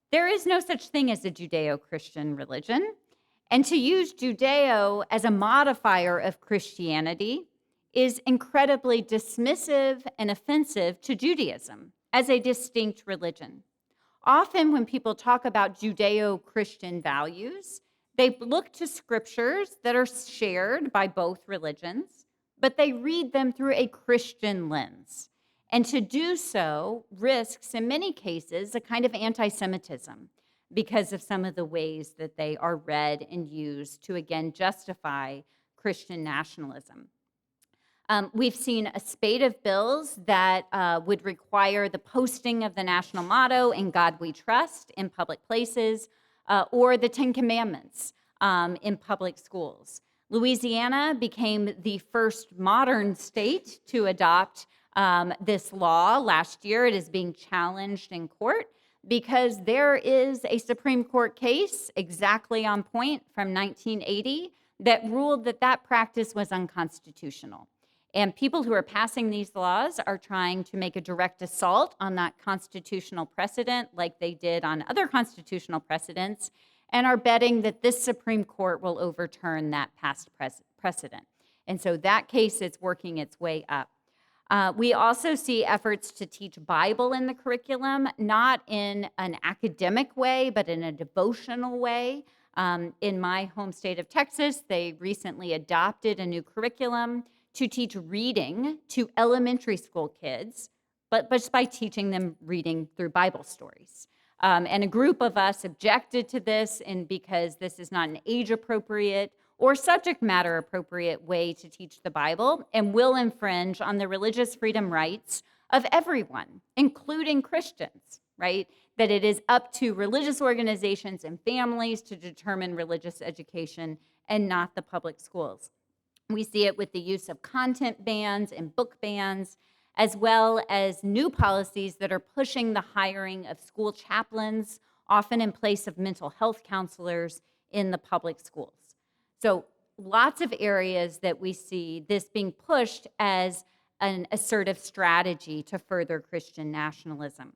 C: There is no such thing as a Judeo-Christian religion, and to use Judeo as a modifier of Christianity is incredibly dismissive and offensive to Judaism as a distinct religion. Often when people talk about Judeo-Christian values, they look to scriptures that are shared by both religions, but they read them through a Christian lens. And to do so risks, in many cases, a kind of anti-Semitism because of some of the ways that they are read and used to, again, justify Christian nationalism. We've seen a spate of bills that would require the posting of the national motto, "In God We Trust," in public places, or the Ten Commandments in public schools. Louisiana became the first modern state to adopt this law last year. It is being challenged in court because there is a Supreme Court case exactly on point from 1980 that ruled that that practice was unconstitutional. And people who are passing these laws are trying to make a direct assault on that constitutional precedent like they did on other constitutional precedents, and are betting that this Supreme Court will overturn that past precedent. And so that case is working its way up. We also see efforts to teach Bible in the curriculum, not in an academic way, but in a devotional way. In my home state of Texas, they recently adopted a new curriculum to teach reading to elementary school kids, but just by teaching them reading through Bible stories. And a group of us objected to this, and because this is not an age-appropriate or subject matter-appropriate way to teach the Bible, and will infringe on the religious freedom rights of everyone, including Christians, right? That it is up to religious organizations and families to determine religious education and not the public schools. We see it with the use of content bans and book bans, as well as new policies that are pushing the hiring of school chaplains, often in place of mental health counselors in the public schools. So lots of areas that we see this being pushed as an assertive strategy to further Christian nationalism.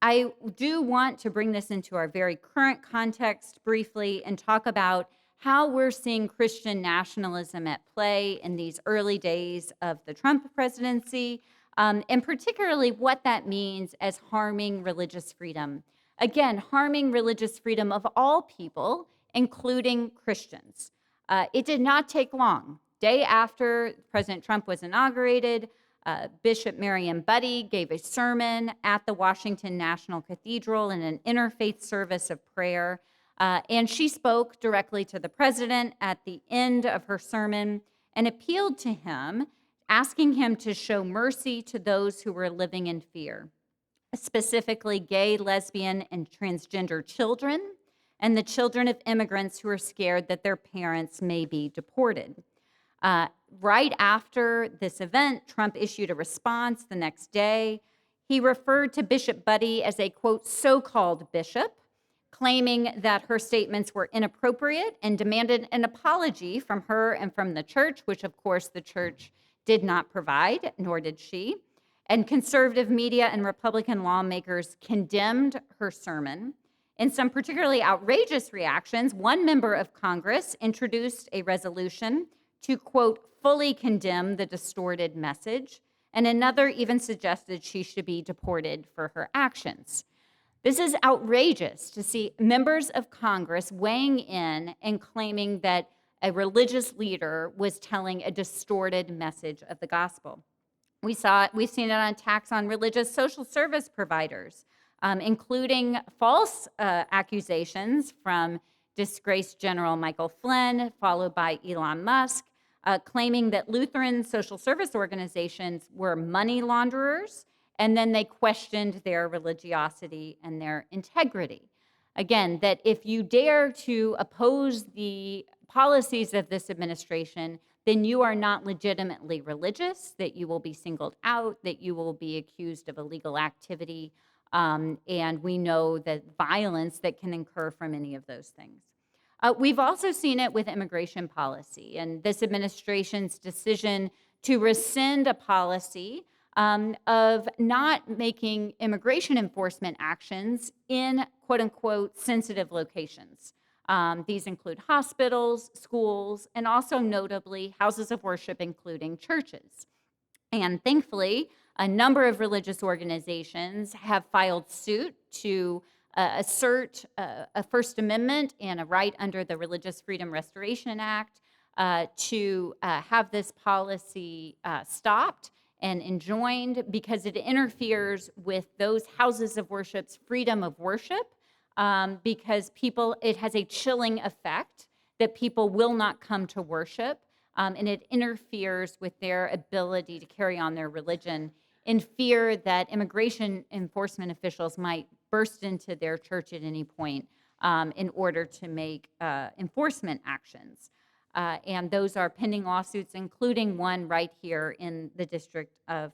C: I do want to bring this into our very current context briefly and talk about how we're seeing Christian nationalism at play in these early days of the Trump presidency, and particularly what that means as harming religious freedom. Again, harming religious freedom of all people, including Christians. It did not take long. Day after President Trump was inaugurated, Bishop Marian Budde gave a sermon at the Washington National Cathedral in an interfaith service of prayer. And she spoke directly to the president at the end of her sermon and appealed to him, asking him to show mercy to those who were living in fear, specifically gay, lesbian, and transgender children, and the children of immigrants who are scared that their parents may be deported. Right after this event, Trump issued a response the next day. He referred to Bishop Budde as a, quote, so-called bishop, claiming that her statements were inappropriate and demanded an apology from her and from the church, which of course the church did not provide, nor did she. And conservative media and Republican lawmakers condemned her sermon. In some particularly outrageous reactions, one member of Congress introduced a resolution to, quote, fully condemn the distorted message, and another even suggested she should be deported for her actions. This is outrageous to see members of Congress weighing in and claiming that a religious leader was telling a distorted message of the gospel. We've seen it on attacks on religious social service providers, including false accusations from disgraced General Michael Flynn, followed by Elon Musk, claiming that Lutheran social service organizations were money launderers, and then they questioned their religiosity and their integrity. Again, that if you dare to oppose the policies of this administration, then you are not legitimately religious, that you will be singled out, that you will be accused of illegal activity, and we know that violence that can incur from any of those things. We've also seen it with immigration policy and this administration's decision to rescind a policy of not making immigration enforcement actions in quote unquote sensitive locations. These include hospitals, schools, and also notably houses of worship, including churches. And thankfully, a number of religious organizations have filed suit to assert a First Amendment and a right under the Religious Freedom Restoration Act to have this policy stopped and enjoined because it interferes with those houses of worship's freedom of worship, because it has a chilling effect that people will not come to worship, and it interferes with their ability to carry on their religion in fear that immigration enforcement officials might burst into their church at any point in order to make enforcement actions. And those are pending lawsuits, including one right here in the District of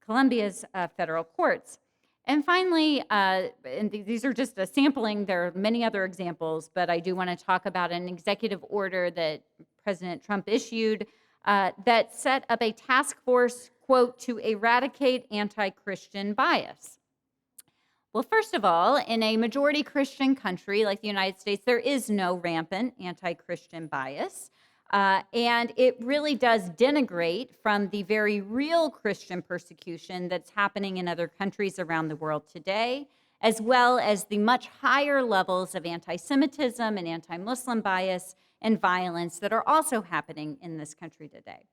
C: Columbia's federal courts. And finally, and these are just a sampling, there are many other examples, but I do want to talk about an executive order that President Trump issued that set up a task force, quote, to eradicate anti-Christian bias. Well, first of all, in a majority Christian country like the United States, there is no rampant anti-Christian bias. And it really does denigrate from the very real Christian persecution that's happening in other countries around the world today, as well as the much higher levels of anti-Semitism and anti-Muslim bias and violence that are also happening in this country today.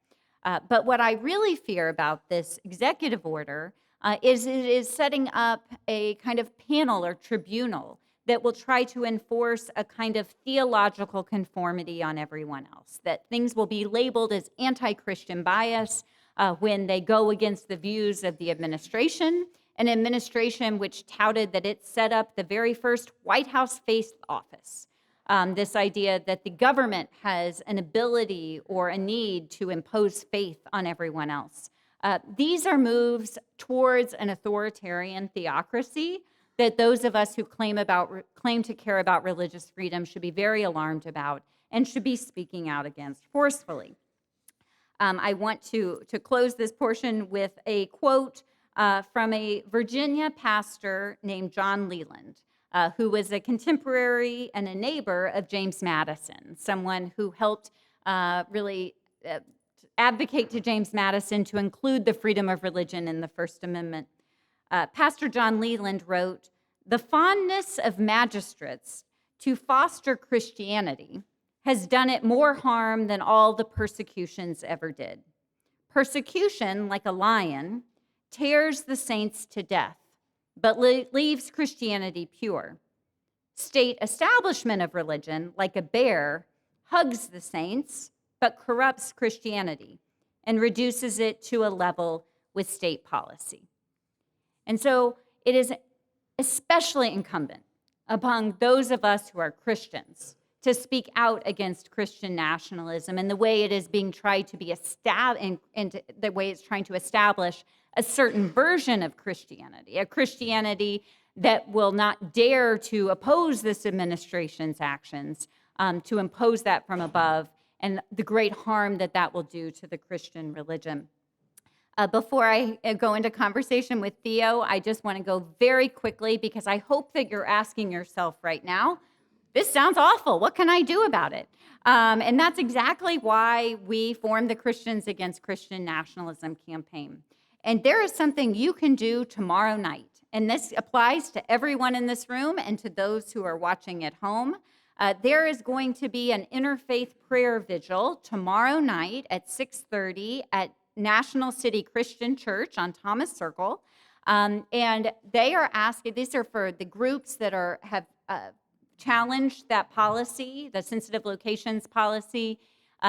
C: But what I really fear about this executive order is it is setting up a kind of panel or tribunal that will try to enforce a kind of theological conformity on everyone else, that things will be labeled as anti-Christian bias when they go against the views of the administration, an administration which touted that it set up the very first White House faith office. This idea that the government has an ability or a need to impose faith on everyone else. These are moves towards an authoritarian theocracy that those of us who claim to care about religious freedom should be very alarmed about and should be speaking out against forcefully. I want to close this portion with a quote from a Virginia pastor named John Leland, who was a contemporary and a neighbor of James Madison, someone who helped really advocate to James Madison to include the freedom of religion in the First Amendment. Pastor John Leland wrote, "The fondness of magistrates to foster Christianity has done it more harm than all the persecutions ever did. Persecution, like a lion, tears the saints to death, but leaves Christianity pure. State establishment of religion, like a bear, hugs the saints, but corrupts Christianity and reduces it to a level with state policy." And so it is especially incumbent upon those of us who are Christians to speak out against Christian nationalism and the way it is being tried to be established, and the way it's trying to establish a certain version of Christianity, a Christianity that will not dare to oppose this administration's actions, to impose that from above, and the great harm that that will do to the Christian religion. Before I go into conversation with Theo, I just want to go very quickly because I hope that you're asking yourself right now, this sounds awful. What can I do about it? And that's exactly why we formed the Christians Against Christian Nationalism campaign. And there is something you can do tomorrow night. And this applies to everyone in this room and to those who are watching at home. There is going to be an interfaith prayer vigil tomorrow night at 6:30 at National City Christian Church on Thomas Circle. And they are asking, these are for the groups that have challenged that policy, the sensitive locations policy,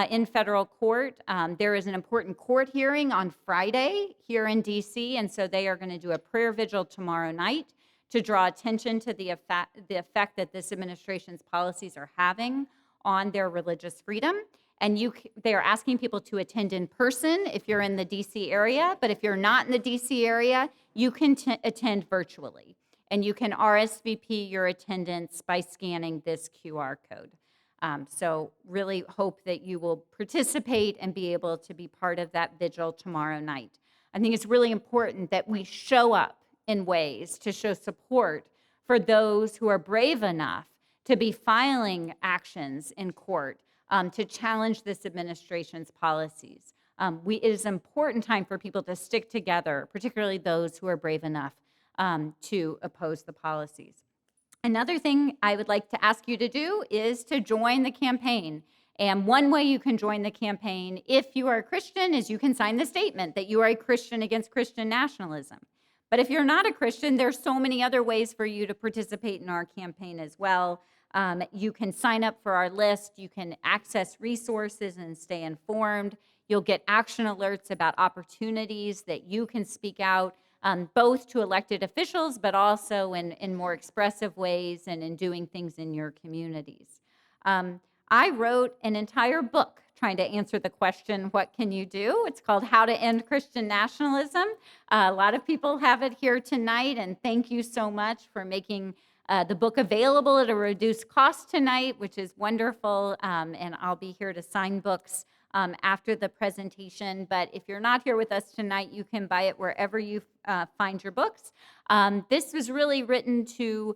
C: in federal court. There is an important court hearing on Friday here in DC, and so they are going to do a prayer vigil tomorrow night to draw attention to the effect that this administration's policies are having on their religious freedom. And they are asking people to attend in person if you're in the DC area, but if you're not in the DC area, you can attend virtually. And you can RSVP your attendance by scanning this QR code. So really hope that you will participate and be able to be part of that vigil tomorrow night. I think it's really important that we show up in ways to show support for those who are brave enough to be filing actions in court to challenge this administration's policies. It is an important time for people to stick together, particularly those who are brave enough to oppose the policies. Another thing I would like to ask you to do is to join the campaign. And one way you can join the campaign, if you are a Christian, is you can sign the statement that you are a Christian against Christian nationalism. But if you're not a Christian, there's so many other ways for you to participate in our campaign as well. You can sign up for our list. You can access resources and stay informed. You'll get action alerts about opportunities that you can speak out, both to elected officials, but also in more expressive ways and in doing things in your communities. I wrote an entire book trying to answer the question, what can you do? It's called How to End Christian Nationalism. A lot of people have it here tonight, and thank you so much for making the book available at a reduced cost tonight, which is wonderful, and I'll be here to sign books after the presentation. But if you're not here with us tonight, you can buy it wherever you find your books. This was really written to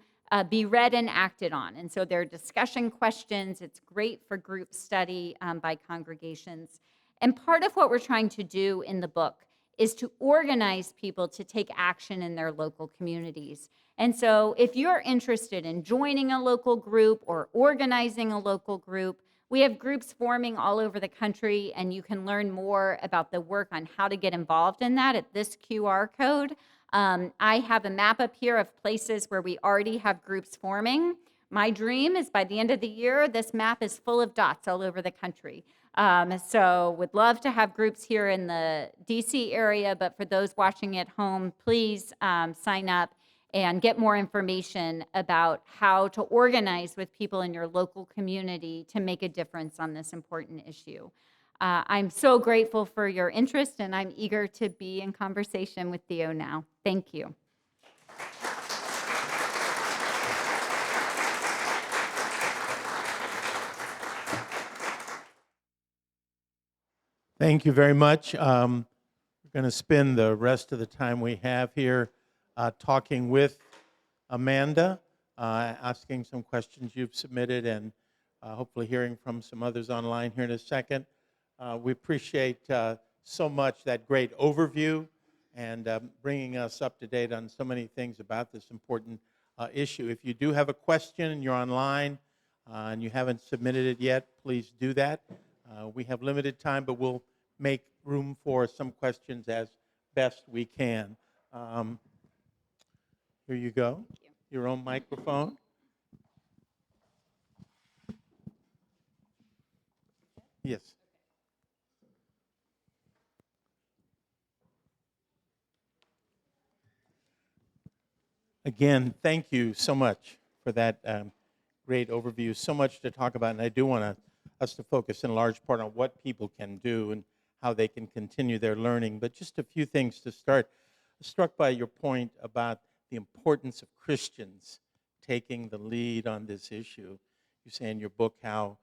C: be read and acted on. And so there are discussion questions. It's great for group study by congregations. And part of what we're trying to do in the book is to organize people to take action in their local communities. And so if you're interested in joining a local group or organizing a local group, we have groups forming all over the country, and you can learn more about the work on how to get involved in that at this QR code. I have a map up here of places where we already have groups forming. My dream is by the end of the year, this map is full of dots all over the country. So would love to have groups here in the DC area, but for those watching at home, please sign up and get more information about how to organize with people in your local community to make a difference on this important issue. I'm so grateful for your interest, and I'm eager to be in conversation with Theo now. Thank you.
B: Thank you very much. We're going to spend the rest of the time we have here talking with Amanda, asking some questions you've submitted, and hopefully hearing from some others online here in a second. We appreciate so much that great overview and bringing us up to date on so many things about this important issue. If you do have a question and you're online and you haven't submitted it yet, please do that. We have limited time, but we'll make room for some questions as best we can. Here you go. Your own microphone. Yes. Again, thank you so much for that great overview. So much to talk about, and I do want us to focus in large part on what people can do and how they can continue their learning. But just a few things to start. I was struck by your point about the importance of Christians taking the lead on this issue. You say in your book how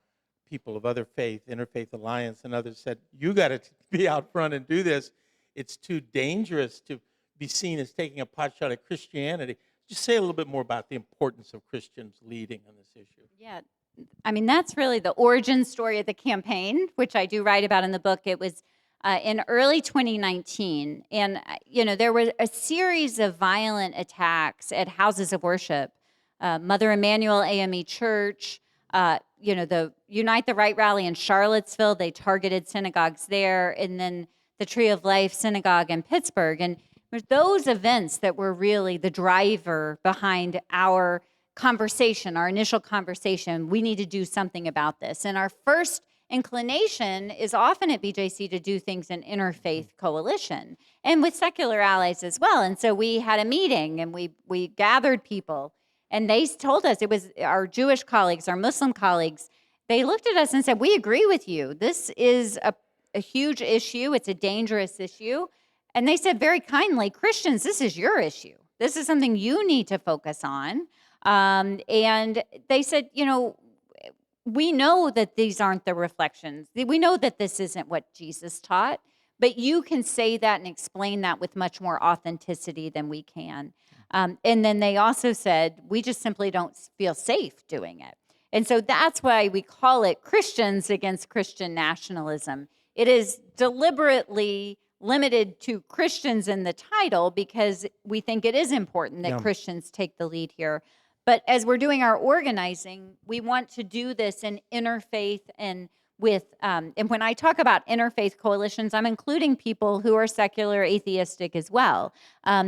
B: people of other faith, Interfaith Alliance and others said, you got to be out front and do this. It's too dangerous to be seen as taking a pot shot at Christianity. Just say a little bit more about the importance of Christians leading on this issue.
C: Yeah, I mean, that's really the origin story of the campaign, which I do write about in the book. It was in early 2019, and there were a series of violent attacks at houses of worship. Mother Emanuel AME Church, the Unite the Right rally in Charlottesville, they targeted synagogues there, and then the Tree of Life Synagogue in Pittsburgh. And it was those events that were really the driver behind our conversation, our initial conversation. We need to do something about this. And our first inclination is often at BJC to do things in interfaith coalition and with secular allies as well. And so we had a meeting and we gathered people, and they told us, it was our Jewish colleagues, our Muslim colleagues, They looked at us and said, we agree with you. This is a huge issue. It's a dangerous issue. And they said very kindly, Christians, this is your issue. This is something you need to focus on. And they said, we know that these aren't the reflections. We know that this isn't what Jesus taught, but you can say that and explain that with much more authenticity than we can. And then they also said, we just simply don't feel safe doing it. And so that's why we call it Christians Against Christian Nationalism. It is deliberately limited to Christians in the title because we think it is important that Christians take the lead here. But as we're doing our organizing, we want to do this in interfaith and with, and when I talk about interfaith coalitions, I'm including people who are secular, atheistic as well,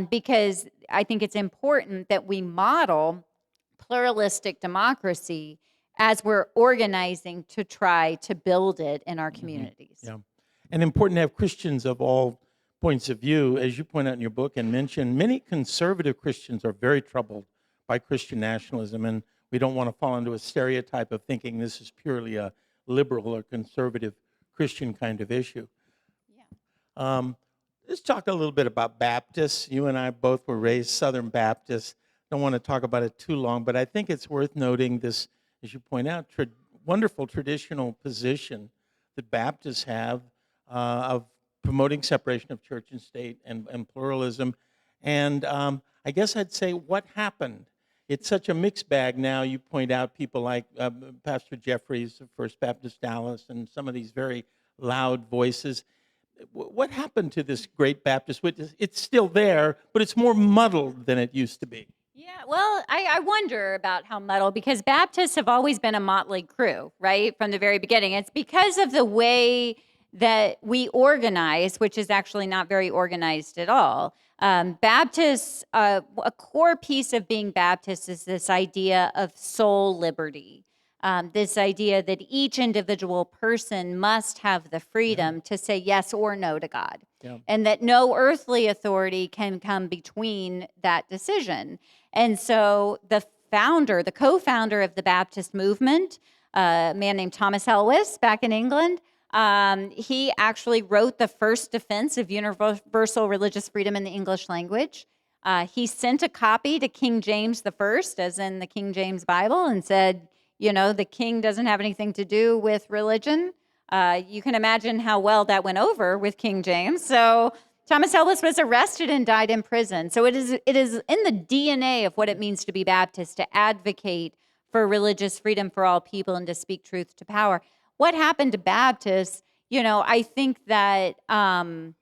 C: because I think it's important that we model pluralistic democracy as we're organizing to try to build it in our communities.
B: Yeah. And important to have Christians of all points of view. As you point out in your book and mentioned, many conservative Christians are very troubled by Christian nationalism, and we don't want to fall into a stereotype of thinking this is purely a liberal or conservative Christian kind of issue.
C: Yeah.
B: Let's talk a little bit about Baptists. You and I both were raised Southern Baptists. Don't want to talk about it too long, but I think it's worth noting this, as you point out, wonderful traditional position that Baptists have of promoting separation of church and state and pluralism. And I guess I'd say, what happened? It's such a mixed bag now. You point out people like Pastor Jeffries of First Baptist Dallas and some of these very loud voices. What happened to this great Baptist witness? It's still there, but it's more muddled than it used to be.
C: Yeah, well, I wonder about how muddled, because Baptists have always been a motley crew, right, from the very beginning. It's because of the way that we organize, which is actually not very organized at all. Baptists, a core piece of being Baptist is this idea of soul liberty, this idea that each individual person must have the freedom to say yes or no to God, and that no earthly authority can come between that decision. And so the co-founder of the Baptist movement, a man named Thomas Helwys back in England, he actually wrote the first defense of universal religious freedom in the English language. He sent a copy to King James I, as in the King James Bible, and said, the king doesn't have anything to do with religion. You can imagine how well that went over with King James. So Thomas Helwys was arrested and died in prison. So it is in the DNA of what it means to be Baptist, to advocate for religious freedom for all people and to speak truth to power. What happened to Baptists? I think that I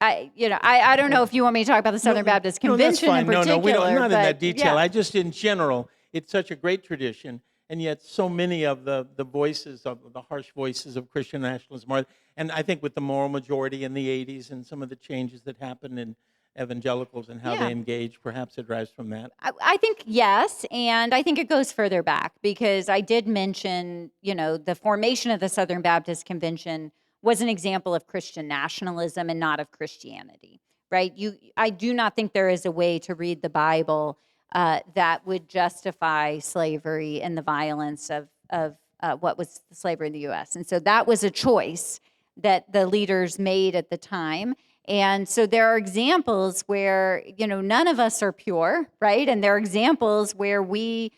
C: don't know if you want me to talk about the Southern Baptist Convention in particular.
B: No, we don't. Not in that detail.
C: Yeah.
B: I just, in general, it's such a great tradition, and yet so many of the voices of the harsh voices of Christian nationalism are. And I think with the moral majority in the '80s and some of the changes that happened in evangelicals and how they engage, perhaps it derives from that.
C: I think yes, and I think it goes further back, because I did mention, the formation of the Southern Baptist Convention was an example of Christian nationalism and not of Christianity, right? I do not think there is a way to read the Bible that would justify slavery and the violence of what was slavery in the U.S. And so that was a choice that the leaders made at the time. And so there are examples where, none of us are pure, right? And there are examples where we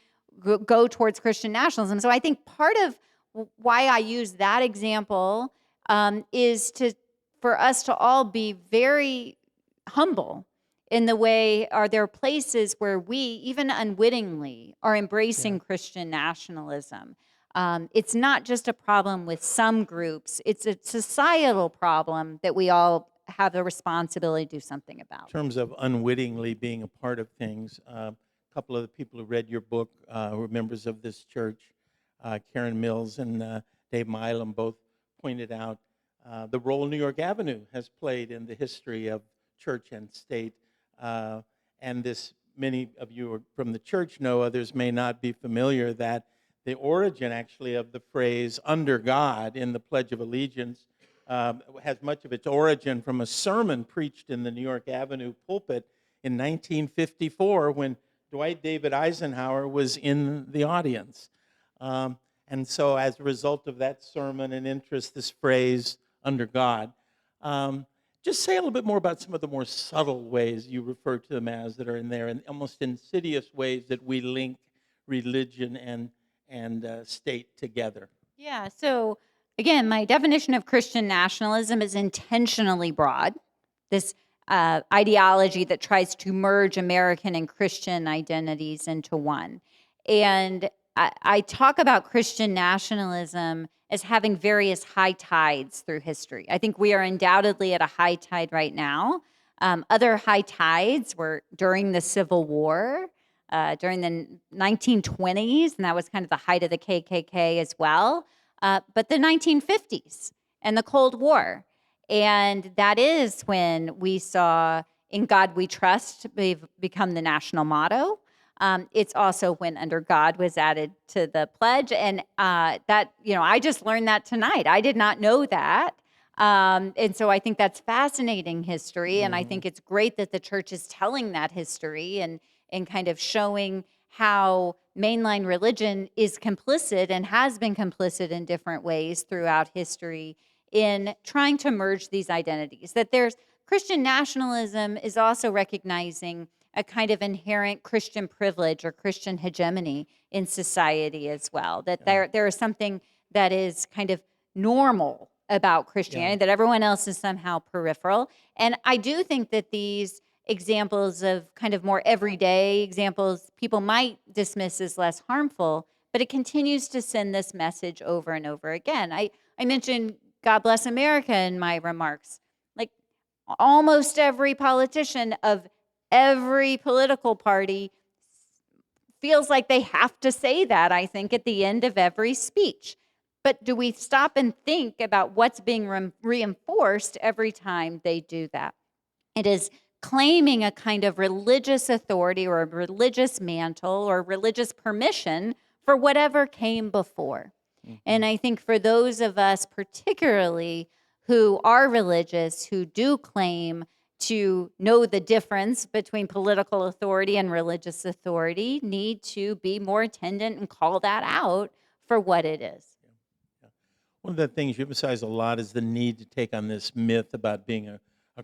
C: go towards Christian nationalism. So I think part of why I use that example is for us to all be very humble in the way, are there places where we, even unwittingly, are embracing Christian nationalism? It's not just a problem with some groups. It's a societal problem that we all have a responsibility to do something about.
B: In terms of unwittingly being a part of things, a couple of the people who read your book who are members of this church, Karen Mills and Dave Milam, both pointed out the role New York Avenue has played in the history of church and state. And this, many of you from the church know, others may not be familiar, that the origin actually of the phrase "under God" in the Pledge of Allegiance has much of its origin from a sermon preached in the New York Avenue pulpit in 1954 when Dwight David Eisenhower was in the audience. And so as a result of that sermon and interest, this phrase, under God, just say a little bit more about some of the more subtle ways you refer to them as that are in there, and almost insidious ways that we link religion and state together.
C: Yeah, so again, my definition of Christian nationalism is intentionally broad. This ideology that tries to merge American and Christian identities into one. And I talk about Christian nationalism as having various high tides through history. I think we are undoubtedly at a high tide right now. Other high tides were during the Civil War, during the 1920s, and that was kind of the height of the KKK as well. But the 1950s and the Cold War. And that is when we saw "In God We Trust" become the national motto. It's also when "Under God" was added to the pledge. And that, I just learned that tonight. I did not know that. And so I think that's fascinating history. And I think it's great that the church is telling that history and kind of showing how mainline religion is complicit and has been complicit in different ways throughout history in trying to merge these identities. That there's Christian nationalism is also recognizing a kind of inherent Christian privilege or Christian hegemony in society as well. That there is something that is kind of normal about Christianity, that everyone else is somehow peripheral. And I do think that these examples of kind of more everyday examples people might dismiss as less harmful, but it continues to send this message over and over again. I mentioned "God Bless America" in my remarks. Like almost every politician of every political party feels like they have to say that, I think, at the end of every speech. But do we stop and think about what's being reinforced every time they do that? It is claiming a kind of religious authority or a religious mantle or religious permission for whatever came before. And I think for those of us particularly who are religious, who do claim to know the difference between political authority and religious authority, need to be more attendant and call that out for what it is.
B: One of the things you emphasize a lot is the need to take on this myth about being a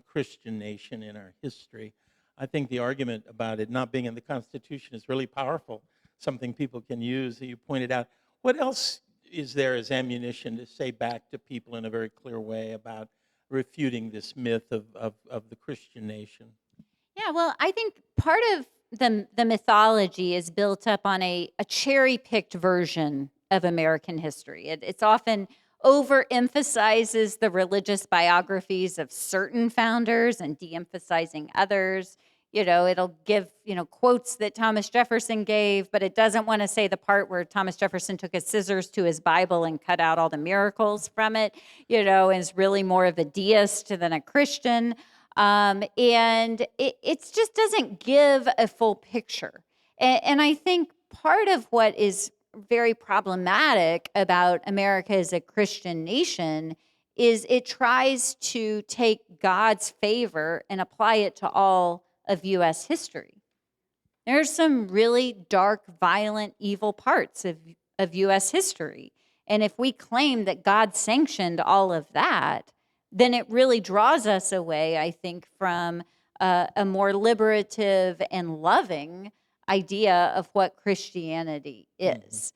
B: Christian nation in our history. I think the argument about it not being in the Constitution is really powerful, something people can use, that you pointed out. What else is there as ammunition to say back to people in a very clear way about refuting this myth of the Christian nation?
C: Yeah, well, I think part of the mythology is built up on a cherry-picked version of American history. It's often overemphasizes the religious biographies of certain founders and de-emphasizing others. It'll give, quotes that Thomas Jefferson gave, but it doesn't want to say the part where Thomas Jefferson took his scissors to his Bible and cut out all the miracles from it, and is really more of a deist than a Christian. And it just doesn't give a full picture. And I think part of what is very problematic about America as a Christian nation is it tries to take God's favor and apply it to all of U.S. history. There's some really dark, violent, evil parts of U.S. history. And if we claim that God sanctioned all of that, then it really draws us away, I think, from a more liberative and loving idea of what Christianity is.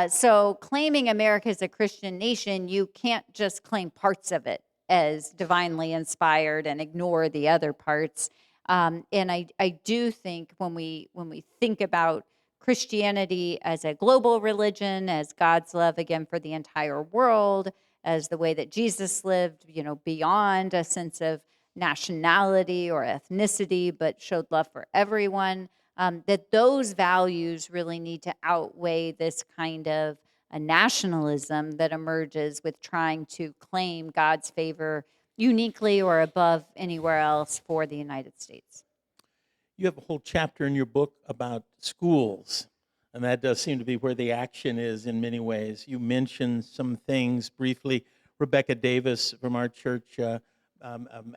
C: So claiming America as a Christian nation, you can't just claim parts of it as divinely inspired and ignore the other parts. And I do think when we think about Christianity as a global religion, as God's love again for the entire world, as the way that Jesus lived, beyond a sense of nationality or ethnicity, but showed love for everyone, that those values really need to outweigh this kind of a nationalism that emerges with trying to claim God's favor uniquely or above anywhere else for the United States.
B: You have a whole chapter in your book about schools, and that does seem to be where the action is in many ways. You mentioned some things briefly. Rebecca Davis from our church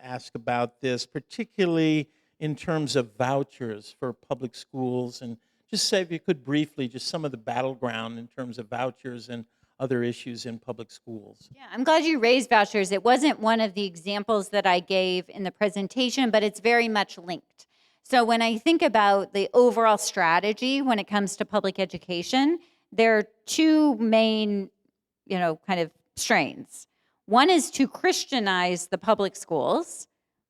B: asked about this, particularly in terms of vouchers for public schools, and just say, if you could briefly, just some of the battleground in terms of vouchers and other issues in public schools.
C: Yeah, I'm glad you raised vouchers. It wasn't one of the examples that I gave in the presentation, but it's very much linked. So when I think about the overall strategy when it comes to public education, there are two main, kind of strains. One is to Christianize the public schools,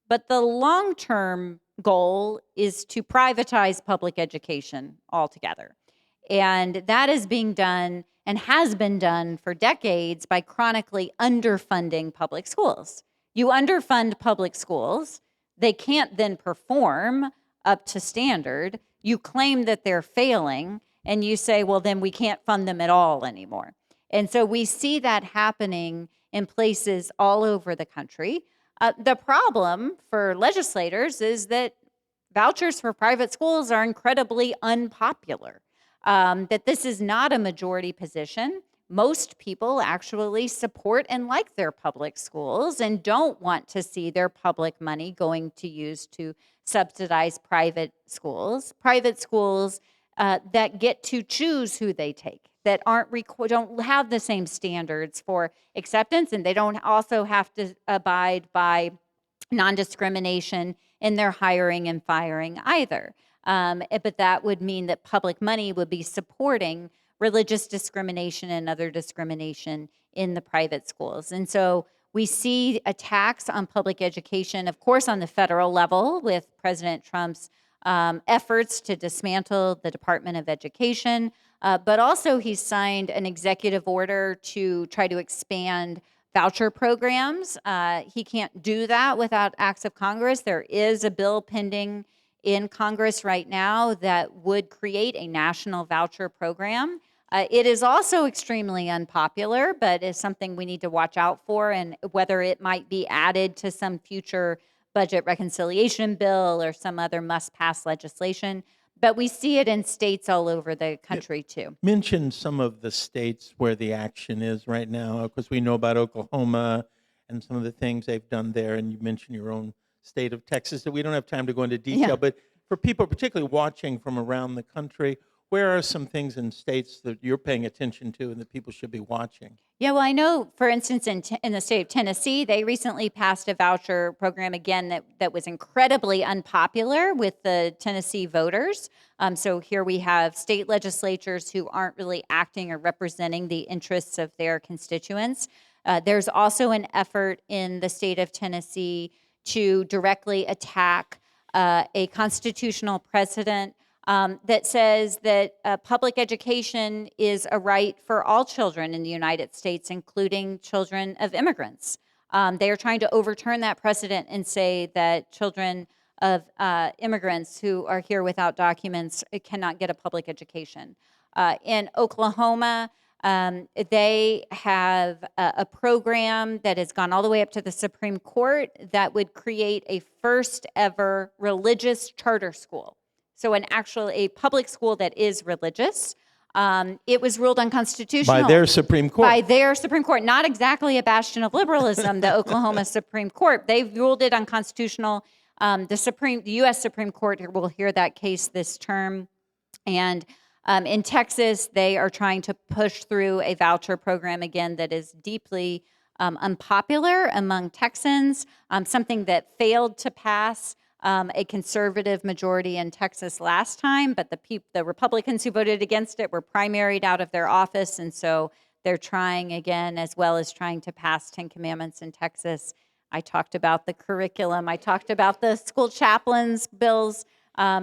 C: but the long-term goal is to privatize public education altogether. And that is being done and has been done for decades by chronically underfunding public schools. You underfund public schools, they can't then perform up to standard. You claim that they're failing, and you say, well, then we can't fund them at all anymore. And so we see that happening in places all over the country. The problem for legislators is that vouchers for private schools are incredibly unpopular. That this is not a majority position. Most people actually support and like their public schools and don't want to see their public money going to use to subsidize private schools. Private schools that get to choose who they take, that don't have the same standards for acceptance, and they don't also have to abide by non-discrimination in their hiring and firing either. But that would mean that public money would be supporting religious discrimination and other discrimination in the private schools. And so we see attacks on public education, of course, on the federal level with President Trump's efforts to dismantle the Department of Education, but also he's signed an executive order to try to expand voucher programs. He can't do that without acts of Congress. There is a bill pending in Congress right now that would create a national voucher program. It is also extremely unpopular, but is something we need to watch out for, and whether it might be added to some future budget reconciliation bill or some other must-pass legislation. But we see it in states all over the country, too.
B: Mention some of the states where the action is right now, because we know about Oklahoma and some of the things they've done there, and you mentioned your own state of Texas, that we don't have time to go into detail.
C: Yeah.
B: But for people particularly watching from around the country, where are some things in states that you're paying attention to and that people should be watching?
C: Yeah, well, I know, for instance, in the state of Tennessee, they recently passed a voucher program again that was incredibly unpopular with the Tennessee voters. So here we have state legislatures who aren't really acting or representing the interests of their constituents. There's also an effort in the state of Tennessee to directly attack a constitutional precedent that says that public education is a right for all children in the United States, including children of immigrants. They are trying to overturn that precedent and say that children of immigrants who are here without documents cannot get a public education. In Oklahoma, they have a program that has gone all the way up to the Supreme Court that would create a first ever religious charter school. So a public school that is religious. It was ruled unconstitutional.
B: By their Supreme Court.
C: By their Supreme Court. Not exactly a bastion of liberalism, the Oklahoma Supreme Court. They've ruled it unconstitutional. The U.S. Supreme Court will hear that case this term. And in Texas, they are trying to push through a voucher program, again, that is deeply unpopular among Texans, something that failed to pass a conservative majority in Texas last time, but the Republicans who voted against it were primaried out of their office, and so they're trying again, as well as trying to pass 10 Commandments in Texas. I talked about the curriculum. I talked about the school chaplains bills.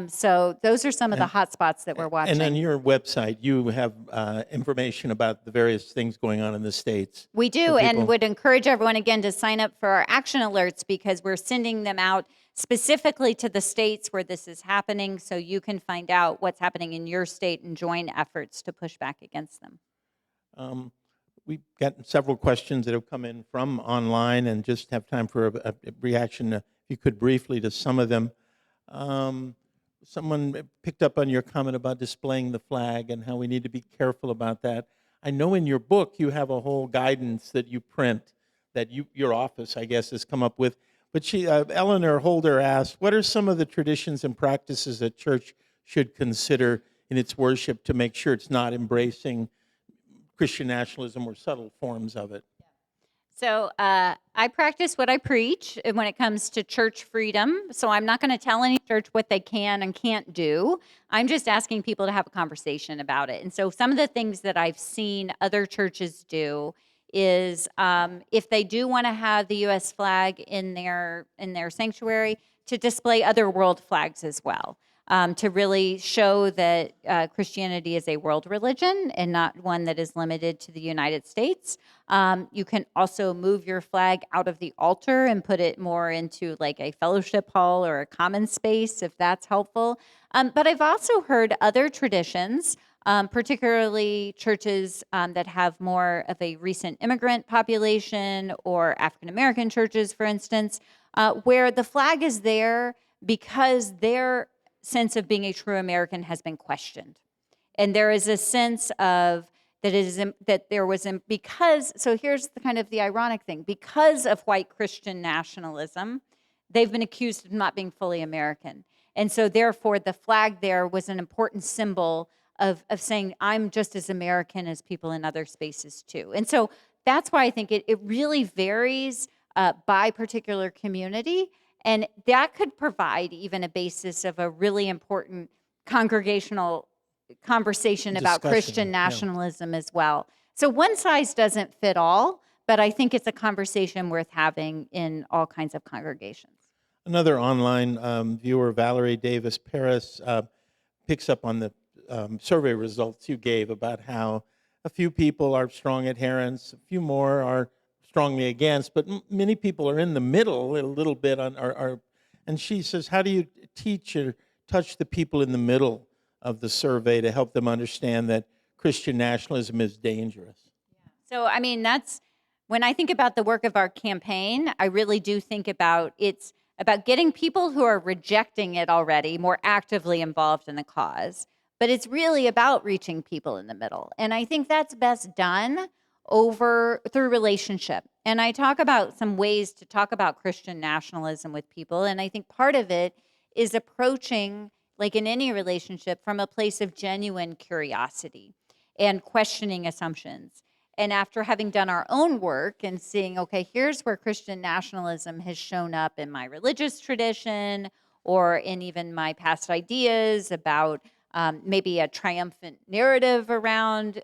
C: So those are some of the hot spots that we're watching.
B: And on your website, you have information about the various things going on in the states.
C: We do, and would encourage everyone, again, to sign up for our action alerts, because we're sending them out specifically to the states where this is happening, so you can find out what's happening in your state and join efforts to push back against them.
B: We've gotten several questions that have come in from online, and just have time for a reaction, if you could briefly, to some of them. Someone picked up on your comment about displaying the flag and how we need to be careful about that. I know in your book you have a whole guidance that you print, that your office, I guess, has come up with. But Eleanor Holder asked, what are some of the traditions and practices that church should consider in its worship to make sure it's not embracing Christian nationalism or subtle forms of it?
C: So I practice what I preach when it comes to church freedom. So I'm not going to tell any church what they can and can't do. I'm just asking people to have a conversation about it. And so some of the things that I've seen other churches do is if they do want to have the U.S. flag in their sanctuary, to display other world flags as well. To really show that Christianity is a world religion and not one that is limited to the United States. You can also move your flag out of the altar and put it more into like a fellowship hall or a common space, if that's helpful. But I've also heard other traditions, particularly churches that have more of a recent immigrant population or African American churches, for instance, where the flag is there because their sense of being a true American has been questioned. And there is a sense of because, so here's the kind of the ironic thing, because of white Christian nationalism, they've been accused of not being fully American. And so therefore the flag there was an important symbol of saying, I'm just as American as people in other spaces too. And so that's why I think it really varies by particular community. And that could provide even a basis of a really important congregational conversation about Christian nationalism as well. So one size doesn't fit all, but I think it's a conversation worth having in all kinds of congregations.
B: Another online viewer, Valerie Davis Paris, picks up on the survey results you gave about how a few people are strong adherents, a few more are strongly against, but many people are in the middle a little bit. And she says, how do you teach or touch the people in the middle of the survey to help them understand that Christian nationalism is dangerous?
C: So, I mean, that's, when I think about the work of our campaign, I really do think about it's about getting people who are rejecting it already more actively involved in the cause. But it's really about reaching people in the middle. And I think that's best done through relationship. And I talk about some ways to talk about Christian nationalism with people. And I think part of it is approaching, like in any relationship, from a place of genuine curiosity and questioning assumptions. And after having done our own work and seeing, okay, here's where Christian nationalism has shown up in my religious tradition or in even my past ideas about maybe a triumphant narrative around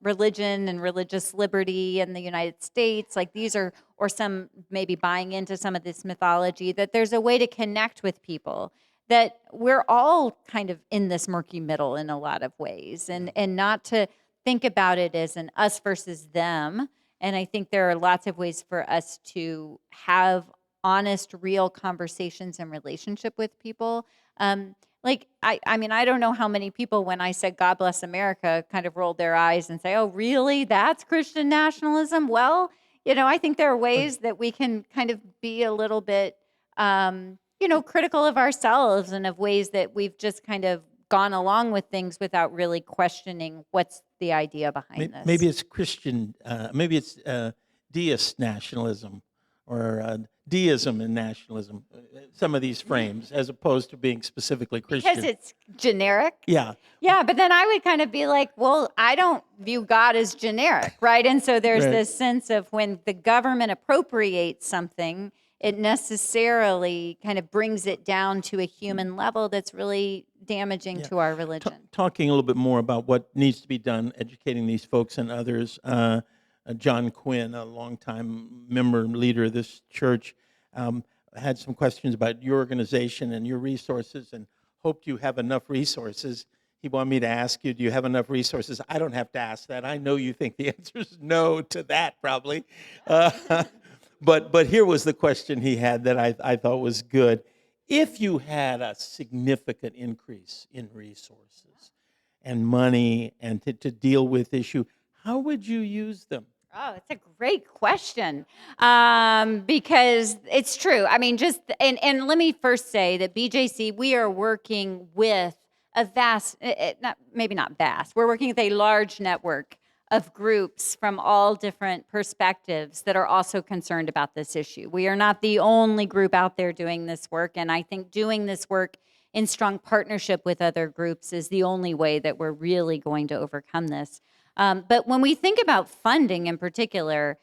C: religion and religious liberty in the United States, like these are, or some maybe buying into some of this mythology, that there's a way to connect with people, that we're all kind of in this murky middle in a lot of ways, and not to think about it as an us versus them. And I think there are lots of ways for us to have honest, real conversations and relationship with people. I mean, I don't know how many people, when I said God bless America, kind of rolled their eyes and say, oh, really? That's Christian nationalism? Well, I think there are ways that we can kind of be a little bit, critical of ourselves and of ways that we've just kind of gone along with things without really questioning what's the idea behind this.
B: Maybe it's Christian, maybe it's deist nationalism or deism and nationalism, some of these frames, as opposed to being specifically Christian.
C: Because it's generic?
B: Yeah.
C: Yeah, but then I would kind of be like, well, I don't view God as generic, right? And so there's this sense of when the government appropriates something, it necessarily kind of brings it down to a human level that's really damaging to our religion.
B: Talking a little bit more about what needs to be done, educating these folks and others. John Quinn, a longtime member and leader of this church, had some questions about your organization and your resources and hoped you have enough resources. He wanted me to ask you, do you have enough resources? I don't have to ask that. I know you think the answer is no to that, probably. But here was the question he had that I thought was good. If you had a significant increase in resources and money and to deal with issue, how would you use them?
C: Oh, it's a great question, because it's true. I mean, and let me first say that BJC, we are working with a vast, maybe not vast, we're working with a large network of groups from all different perspectives that are also concerned about this issue. We are not the only group out there doing this work, and I think doing this work in strong partnership with other groups is the only way that we're really going to overcome this. But when we think about funding in particular,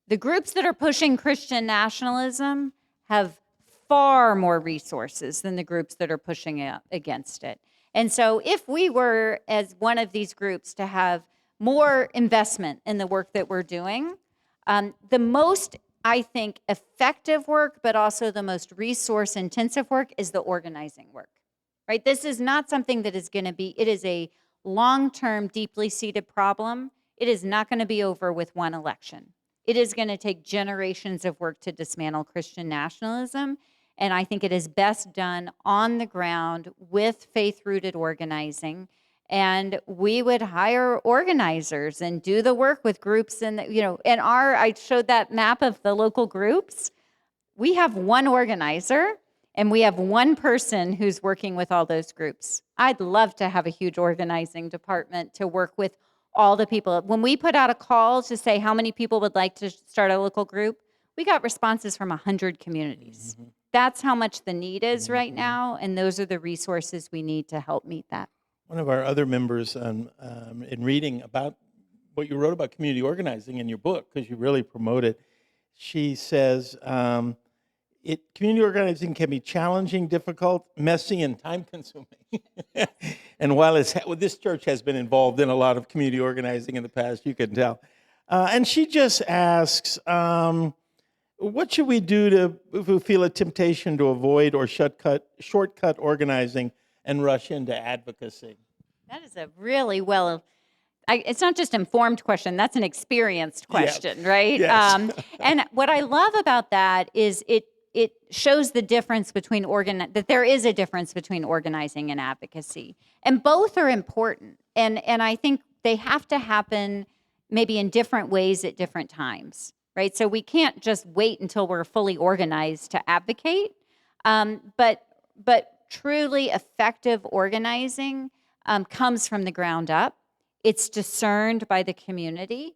C: the groups that are pushing Christian nationalism have far more resources than the groups that are pushing against it. And so if we were, as one of these groups, to have more investment in the work that we're doing, the most, I think, effective work, but also the most resource-intensive work is the organizing work, right? This is not something that is going to be, it is a long-term, deeply seated problem. It is not going to be over with one election. It is going to take generations of work to dismantle Christian nationalism, and I think it is best done on the ground with faith-rooted organizing. And we would hire organizers and do the work with groups. And I showed that map of the local groups. We have one organizer and we have one person who's working with all those groups. I'd love to have a huge organizing department to work with all the people. When we put out a call to say how many people would like to start a local group, we got responses from 100 communities. Mm-hmm. That's how much the need is right now, and those are the resources we need to help meet that.
B: One of our other members, in reading about what you wrote about community organizing in your book, because you really promote it, she says, community organizing can be challenging, difficult, messy, and time-consuming. And while this church has been involved in a lot of community organizing in the past, you can tell. And she just asks, what should we do if we feel a temptation to avoid or shortcut organizing and rush into advocacy?
C: That is a really it's not just informed question, that's an experienced question, right?
B: Yes.
C: And what I love about that is it shows the difference between that there is a difference between organizing and advocacy. And both are important. And I think they have to happen maybe in different ways at different times, right? So we can't just wait until we're fully organized to advocate. But truly effective organizing comes from the ground up. It's discerned by the community.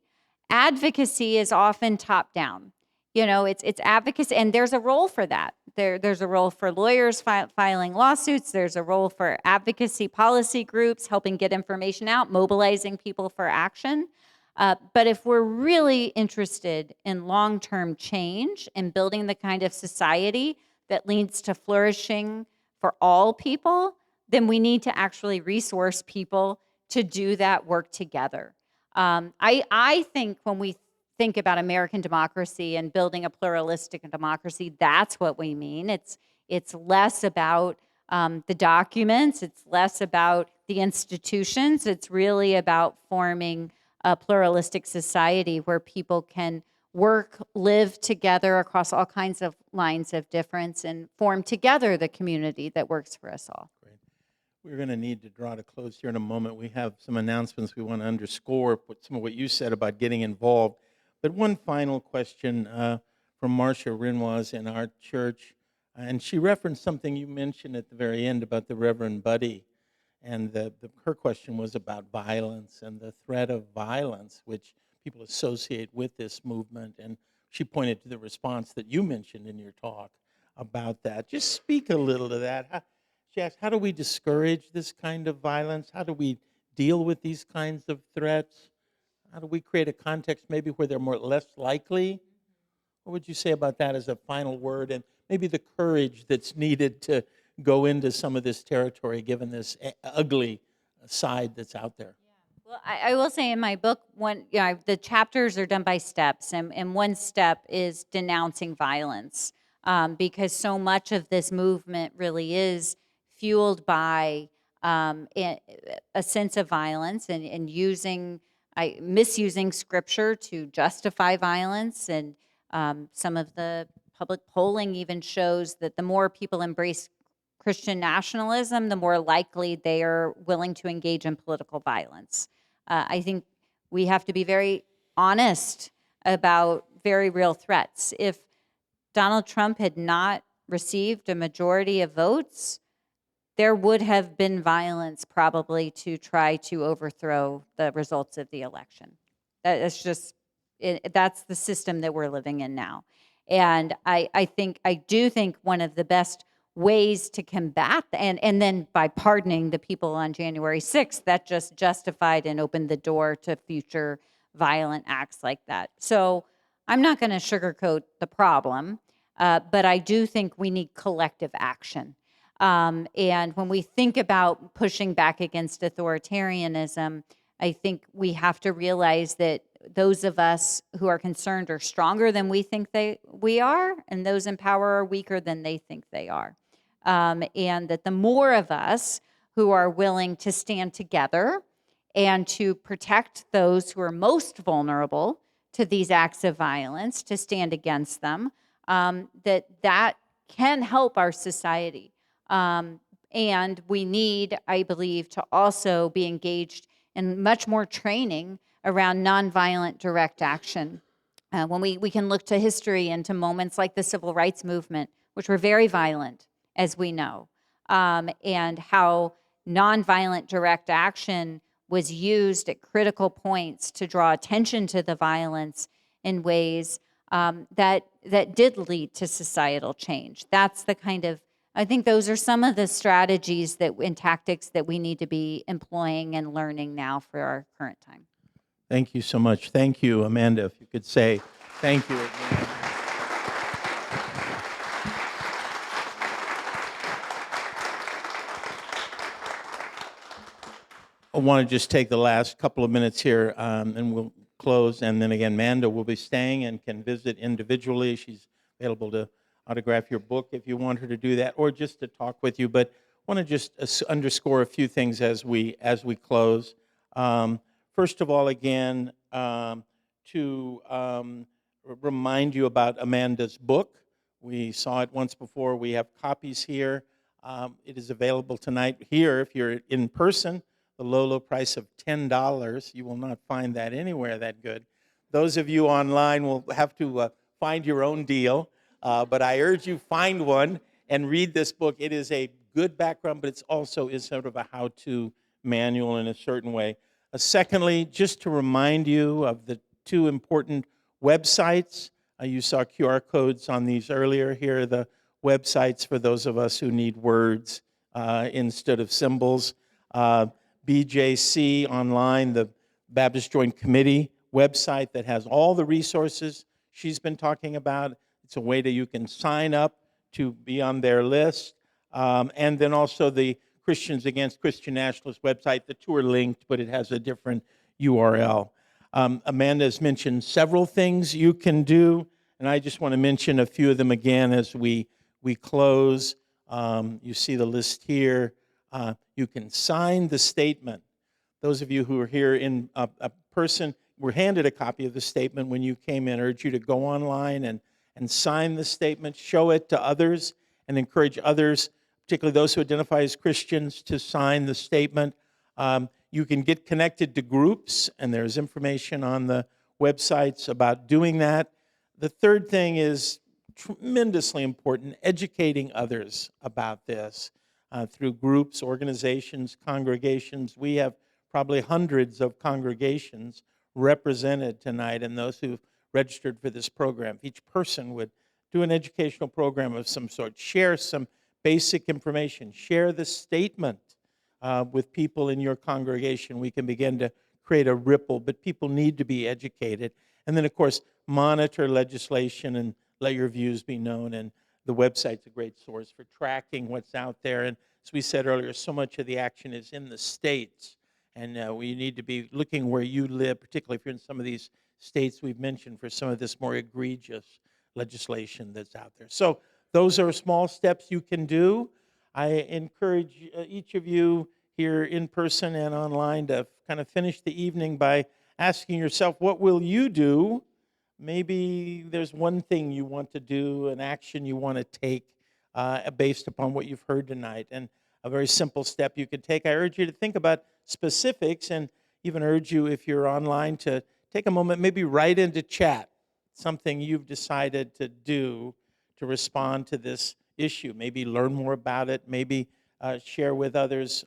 C: Advocacy is often top down. It's advocacy, and there's a role for that. There's a role for lawyers filing lawsuits. There's a role for advocacy policy groups, helping get information out, mobilizing people for action. But if we're really interested in long-term change and building the kind of society that leads to flourishing for all people, then we need to actually resource people to do that work together. I think when we think about American democracy and building a pluralistic democracy, that's what we mean. It's less about the documents. It's less about the institutions. It's really about forming a pluralistic society where people can work, live together across all kinds of lines of difference and form together the community that works for us all.
B: Great. We're going to need to draw to close here in a moment. We have some announcements we want to underscore some of what you said about getting involved. But one final question from Marcia Renoise in our church, and she referenced something you mentioned at the very end about the Reverend Buddy, and her question was about violence and the threat of violence, which people associate with this movement, and she pointed to the response that you mentioned in your talk about that. Just speak a little to that. She asked, how do we discourage this kind of violence? How do we deal with these kinds of threats? How do we create a context maybe where they're less likely? What would you say about that as a final word, and maybe the courage that's needed to go into some of this territory given this ugly side that's out there?
C: Well, I will say in my book, the chapters are done by steps, and one step is denouncing violence, because so much of this movement really is fueled by a sense of violence and misusing scripture to justify violence. And some of the public polling even shows that the more people embrace Christian nationalism, the more likely they are willing to engage in political violence. I think we have to be very honest about very real threats. If Donald Trump had not received a majority of votes, there would have been violence probably to try to overthrow the results of the election. That's the system that we're living in now. And I do think one of the best ways to combat, and then by pardoning the people on January 6th, that just justified and opened the door to future violent acts like that. So I'm not going to sugarcoat the problem, but I do think we need collective action. And when we think about pushing back against authoritarianism, I think we have to realize that those of us who are concerned are stronger than we think we are, and those in power are weaker than they think they are. And that the more of us who are willing to stand together and to protect those who are most vulnerable to these acts of violence, to stand against them, that can help our society. And we need, I believe, to also be engaged in much more training around nonviolent direct action. When we can look to history and to moments like the civil rights movement, which were very violent, as we know, and how nonviolent direct action was used at critical points to draw attention to the violence in ways that did lead to societal change. That's the kind of, I think those are some of the strategies and tactics that we need to be employing and learning now for our current time.
B: Thank you so much. Thank you, Amanda. If you could say thank you again. I want to just take the last couple of minutes here, and we'll close. And then again, Amanda will be staying and can visit individually. She's available to autograph your book if you want her to do that, or just to talk with you. But I want to just underscore a few things as we close. First of all, again, to remind you about Amanda's book. We saw it once before. We have copies here. It is available tonight here if you're in person. The low price of $10. You will not find that anywhere that good. Those of you online will have to find your own deal. But I urge you, find one and read this book. It is a good background, but it's also is sort of a how-to manual in a certain way. Secondly, just to remind you of the two important websites. You saw QR codes on these earlier. Here are the websites for those of us who need words instead of symbols. BJC Online, the Baptist Joint Committee website that has all the resources she's been talking about. It's a way that you can sign up to be on their list. And then also the Christians Against Christian Nationalists website. The two are linked, but it has a different URL. Amanda has mentioned several things you can do, and I just want to mention a few of them again as we close. You see the list here. You can sign the statement. Those of you who are here in person were handed a copy of the statement when you came in. I urge you to go online and sign the statement, show it to others, and encourage others, particularly those who identify as Christians, to sign the statement. You can get connected to groups, and there's information on the websites about doing that. The third thing is tremendously important, educating others about this. Through groups, organizations, congregations. We have probably hundreds of congregations represented tonight, and those who've registered for this program. Each person would do an educational program of some sort, share some basic information, share the statement with people in your congregation. We can begin to create a ripple, but people need to be educated. And then, of course, monitor legislation and let your views be known. And the website's a great source for tracking what's out there. And as we said earlier, so much of the action is in the states. And we need to be looking where you live, particularly if you're in some of these states we've mentioned, for some of this more egregious legislation that's out there. So those are small steps you can do. I encourage each of you here in person and online to kind of finish the evening by asking yourself, what will you do? Maybe there's one thing you want to do, an action you want to take based upon what you've heard tonight, and a very simple step you could take. I urge you to think about specifics, and even urge you, if you're online, to take a moment, maybe write into chat something you've decided to do to respond to this issue. Maybe learn more about it, maybe share with others,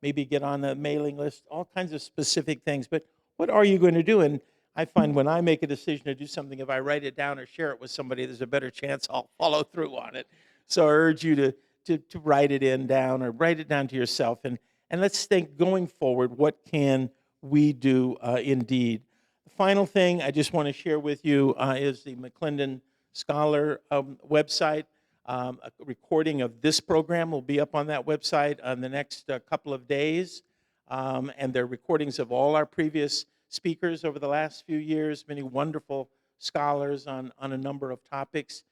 B: maybe get on a mailing list, all kinds of specific things. But what are you going to do? And I find when I make a decision to do something, if I write it down or share it with somebody, there's a better chance I'll follow through on it. So I urge you to to write it down, or write it down to yourself, and let's think going forward, what can we do indeed. The final thing I just want to share with you is the McClendon Scholar website. A recording of this program will be up on that website on the next couple of days, and there are recordings of all our previous speakers over the last few years, many wonderful scholars on a number of topics.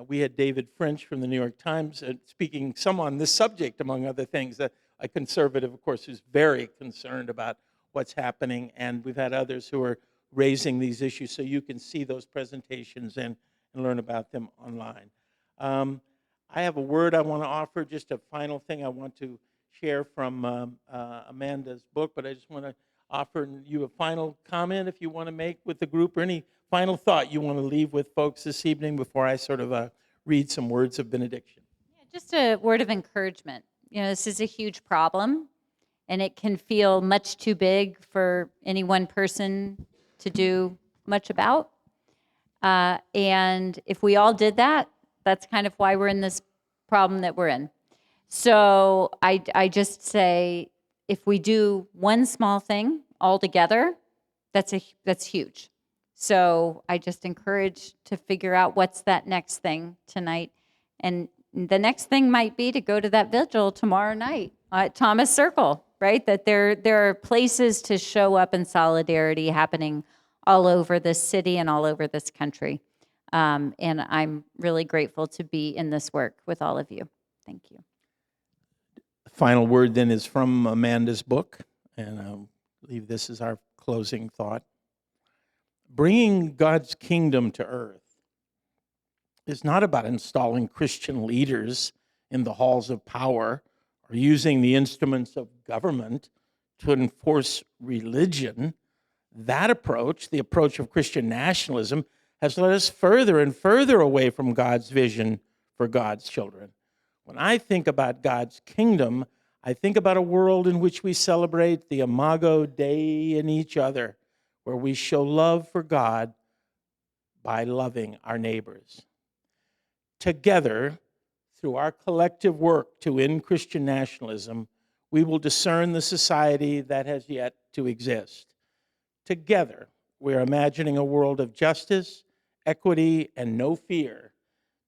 B: We had David French from the New York Times speaking some on this subject, among other things. A conservative, of course, who's very concerned about what's happening, and we've had others who are raising these issues, so you can see those presentations and learn about them online. I have a word I want to offer, just a final thing I want to share from Amanda's book, but I just want to offer you a final comment if you want to make with the group, or any final thought you want to leave with folks this evening before I sort of read some words of benediction.
C: Yeah, just a word of encouragement. This is a huge problem, and it can feel much too big for any one person to do much about. And if we all did that, that's kind of why we're in this problem that we're in. So I just say, if we do one small thing all together, that's huge. So I just encourage to figure out what's that next thing tonight. And the next thing might be to go to that vigil tomorrow night at Thomas Circle, right? That there are places to show up in solidarity happening all over this city and all over this country. And I'm really grateful to be in this work with all of you. Thank you.
B: Final word then is from Amanda's book, and I'll leave this as our closing thought. Bringing God's kingdom to earth is not about installing Christian leaders in the halls of power or using the instruments of government to enforce religion. That approach, the approach of Christian nationalism, has led us further and further away from God's vision for God's children. When I think about God's kingdom, I think about a world in which we celebrate the Imago Dei in each other, where we show love for God by loving our neighbors. Together, through our collective work to end Christian nationalism, we will discern the society that has yet to exist. Together, we are imagining a world of justice, equity, and no fear.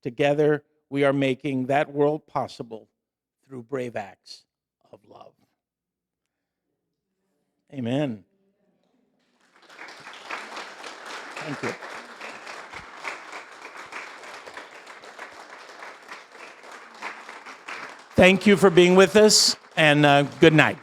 B: Together, we are making that world possible through brave acts of love. Amen. Thank you. Thank you for being with us, and good night.